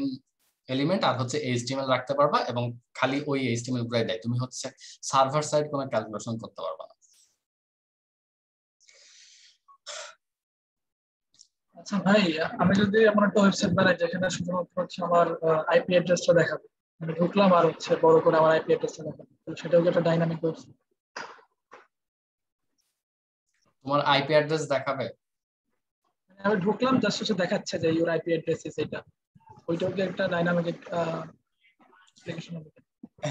এলিমেন্ট আর হচ্ছে এইচটিএমএল রাখতে পারবা, এবং খালি ওই এইচটিএমএল গুলাই দেয়, তুমি হচ্ছে সার্ভার সাইড কোনো ক্যালকুলেশন করতে পারবা না। আচ্ছা ভাই, আমি যদি এমন একটা ওয়েবসাইট বানাই যেখানে শুধুমাত্র হচ্ছে আমার আইপি অ্যাড্রেসটা দেখাবে, আমি ঢুকলাম আর হচ্ছে বড় করে আমার আইপি অ্যাড্রেসটা দেখাবে, সেটাও কি একটা ডাইনামিক ওয়েবসাইট? তোমার আইপি অ্যাড্রেস দেখাবে? আমি ঢুকলাম জাস্ট হচ্ছে দেখাচ্ছে যে ইউর আইপি অ্যাড্রেস ইজ এটা, ওইটাও কি একটা ডাইনামিক অ্যাপ্লিকেশন হবে?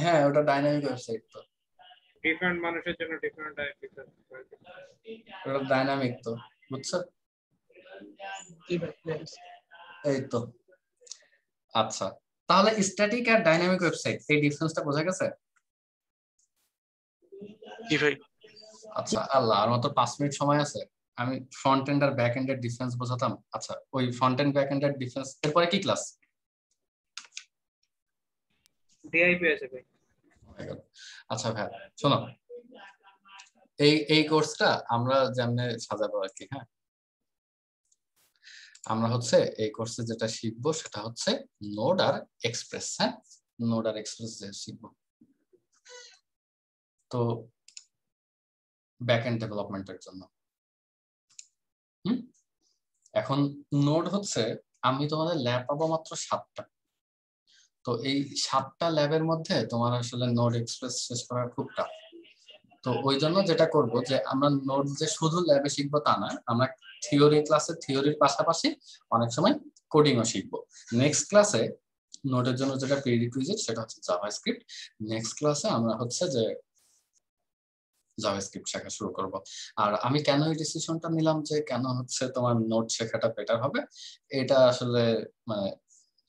হ্যাঁ, ওটা ডাইনামিক ওয়েবসাইট তো। ডিফারেন্ট মানুষের জন্য ডিফারেন্ট আইপি। ওটা ডাইনামিক তো, বুঝছো? এই তো। আচ্ছা, তাহলে স্ট্যাটিক আর ডাইনামিক ওয়েবসাইট এই ডিফারেন্সটা বোঝা গেছে? জি ভাই। আচ্ছা, আল্লাহ, আর মাত্র 5 মিনিট সময় আছে, আমি ফ্রন্ট এন্ড আর ব্যাক এন্ডের ডিফারেন্স বোঝাতাম। আচ্ছা, ওই ফ্রন্ট এন্ড ব্যাক এন্ডের ডিফারেন্স এরপরে কি ক্লাস? ডিআইপি আছে ভাই। আচ্ছা ভাই, শোনো, এই কোর্সটা আমরা যেমনে সাজাবো আর কি। হ্যাঁ, আমরা হচ্ছে এই কোর্সে যেটা শিখবো সেটা হচ্ছে নোড আর এক্সপ্রেস। হ্যাঁ, নোড আর এক্সপ্রেস শিখবো। তো ব্যাকএন্ড ডেভেলপমেন্টের জন্য এখন নোড হচ্ছে, আমি তোমাদের ল্যাব পাবো মাত্র 7টা। তো এই 7টা ল্যাবের মধ্যে তোমার আসলে নোড এক্সপ্রেস শেষ করা খুব টাফ। তো ওই জন্য যেটা করব যে আমরা নোড যে শুধু ল্যাবে শিখবো তা না, আমরা থিওরি ক্লাসে থিওরির পাশাপাশি অনেক সময় কোডিংও শিখবো। নেক্সট ক্লাসে নোডের জন্য যেটা প্রিরিকুইজিট সেটা হচ্ছে জাভাস্ক্রিপ্ট। নেক্সট ক্লাসে আমরা হচ্ছে যে জাভাস্ক্রিপ্ট শেখা শুরু করব। আর আমি কেন এই ডিসিশনটা নিলাম যে কেন হচ্ছে তোমার নোড শেখাটা বেটার হবে, এটা আসলে মানে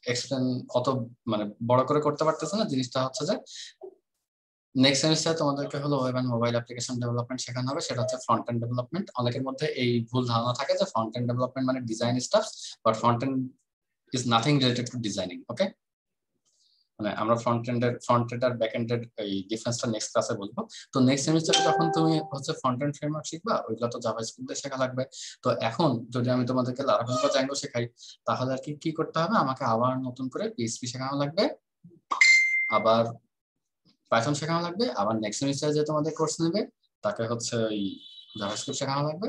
এক্সপ্লেন অত মানে বড় করে করতে পারতেছে না। জিনিসটা হচ্ছে যে নেক্সট সেমিস্টারে তোমাদেরকে হলো web and mobile application development শেখানো হবে, সেটা হচ্ছে ফ্রন্ট এন্ড ডেভেলপমেন্ট। অনেকের মধ্যে এই ভুল ধারণা থাকে যে ফ্রন্ট এন্ড ডেভেলপমেন্ট মানে design stuffs, but front end is nothing related to designing. Okay, মানে আমরা ফ্রন্ট এন্ড আর ব্যাক এন্ডের এই ডিফারেন্সটা নেক্সট ক্লাসে বলবো। তো নেক্সট সেমিস্টারে যখন তুমি হচ্ছে ফ্রন্ট এন্ড ফ্রেমওয়ার্ক শিখবা, ওইগুলো তো জাভাস্ক্রিপ্ট দিয়ে শেখা লাগবে। তো এখন যদি আমি তোমাদেরকে লারাভেল বা জ্যাঙ্গো শেখাই, তাহলে আর কি করতে হবে, আমাকে আবার নতুন করে পিএইচপি শেখানো লাগবে, আবার পাইথন শেখানো লাগবে, আবার নেক্সট সেমিস্টারে যে তোমাদের কোর্স নেবে তাকে হচ্ছে ওই জাভাস্ক্রিপ্ট শেখানো লাগবে।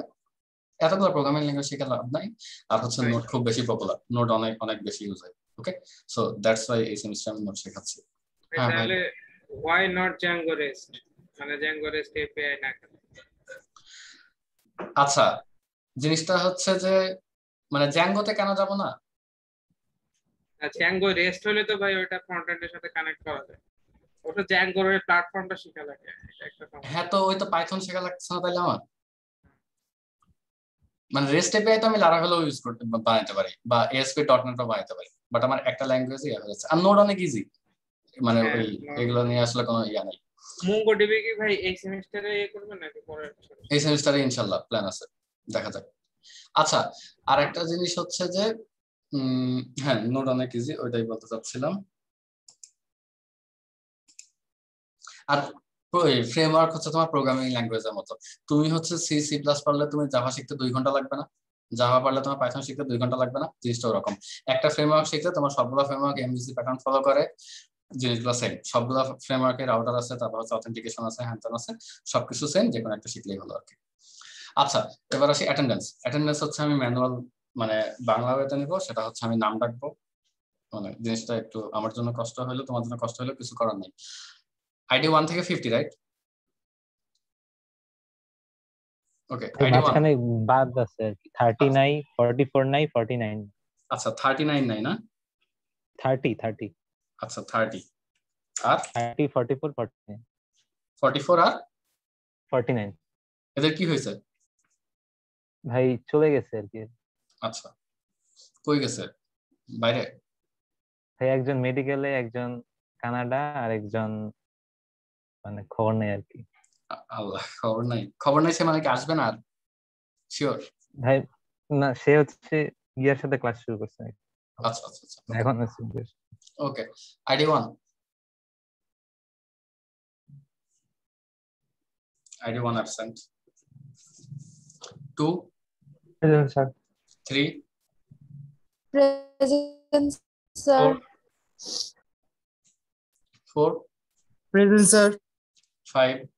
এতগুলো প্রোগ্রামিং ল্যাঙ্গুয়েজ শেখা লাভ নাই। আর হচ্ছে নোড খুব বেশি পপুলার, নোড অনেক অনেক বেশি ইউজ হয়। ওকে, সো দ্যাটস ওয়াই এই সেমিস্টার আমি নোড শেখাচ্ছি। হ্যাঁ, তাহলে why not Django REST? মানে Django REST API না কেন? আচ্ছা, জিনিসটা হচ্ছে যে মানে জ্যাঙ্গোতে কেন যাব না? Django REST হলে তো ভাই ওটা ফ্রন্ট এন্ডের সাথে কানেক্ট করা যায়। ওটা Django এর প্ল্যাটফর্মটা শেখা লাগে, এটা একটা সমস্যা। হ্যাঁ, তো ওই তো পাইথন শেখা লাগছে না তাইলে আমার? মানে রেস্ট এপিআই তো আমি লারাভেলও ইউজ করতে বানাতে পারি, বা ASP.NET ও বানাতে পারি, বাট আমার একটা ল্যাঙ্গুয়েজই হয়ে যাচ্ছে। আর নোড অনেক ইজি, মানে ওই এগুলো নিয়ে আসলে কোনো ইয়া নাই। MongoDB কি ভাই এই সেমিস্টারে করবে নাকি পরের? এই সেমিস্টারে ইনশাআল্লাহ প্ল্যান আছে, দেখা যাক। আচ্ছা, আর একটা জিনিস হচ্ছে যে হ্যাঁ, নোড অনেক ইজি, ওইটাই বলতে চাচ্ছিলাম। আর ফ্রেমওয়ার্ক হচ্ছে তোমার প্রোগ্রামিং ল্যাঙ্গুয়েজের মতো। তুমি হচ্ছে সি প্লাস পারলে তুমি জাভা শিখতে 2 ঘন্টা লাগবে না, জাভা পারলে তোমার পাইথন শিখতে 2 ঘন্টা লাগবে না। জিনিসটা ওরকম, একটা ফ্রেমওয়ার্ক শিখতে তোমার সবগুলো ফ্রেমওয়ার্ক এমভিসি প্যাটার্ন ফলো করে, জিনিসগুলো সেম। সবগুলো ফ্রেমওয়ার্কের রাউটার আছে, তারপর হচ্ছে অথেন্টিকেশন আছে, হ্যান্ডন আছে, সবকিছু সেম, যে কোনো একটা শিখলেই হলো আর কি। আচ্ছা, এবার আসি অ্যাটেন্ডেন্স। অ্যাটেন্ডেন্স হচ্ছে আমি ম্যানুয়াল মানে বাংলা ওয়েতে নিব, সেটা হচ্ছে আমি নাম ডাকবো। মানে জিনিসটা একটু আমার জন্য কষ্ট হলো, তোমার জন্য কষ্ট হলো, কিছু করার নেই। আইডি 1 থেকে 50, রাইট? ওকে, আইডি 1 মাঝখানে বাদ আছে 30 নাই, 44 নাই, 49। আচ্ছা 39 নাই না? 30 আচ্ছা 30 আর 30 44 49 44 আর 49 এদের কি হয়েছে? ভাই চলে গেছে আর কি। আচ্ছা কই গেছে? বাইরে? ভাই একজন মেডিকেলে, একজন কানাডা, আর একজন মানে খবর নেই আর কি। আল্লাহ, খবর নাই। খবর নাই সে মানে কি আসবে না আর? শিওর? ভাই না, সে হচ্ছে ইয়ার সাথে ক্লাস শুরু করছে আচ্ছা আচ্ছা আচ্ছা এখন। ওকে ID 1 ID 1 absent. 2 Present, sir. 3 Present, sir. 4 Present, sir. 5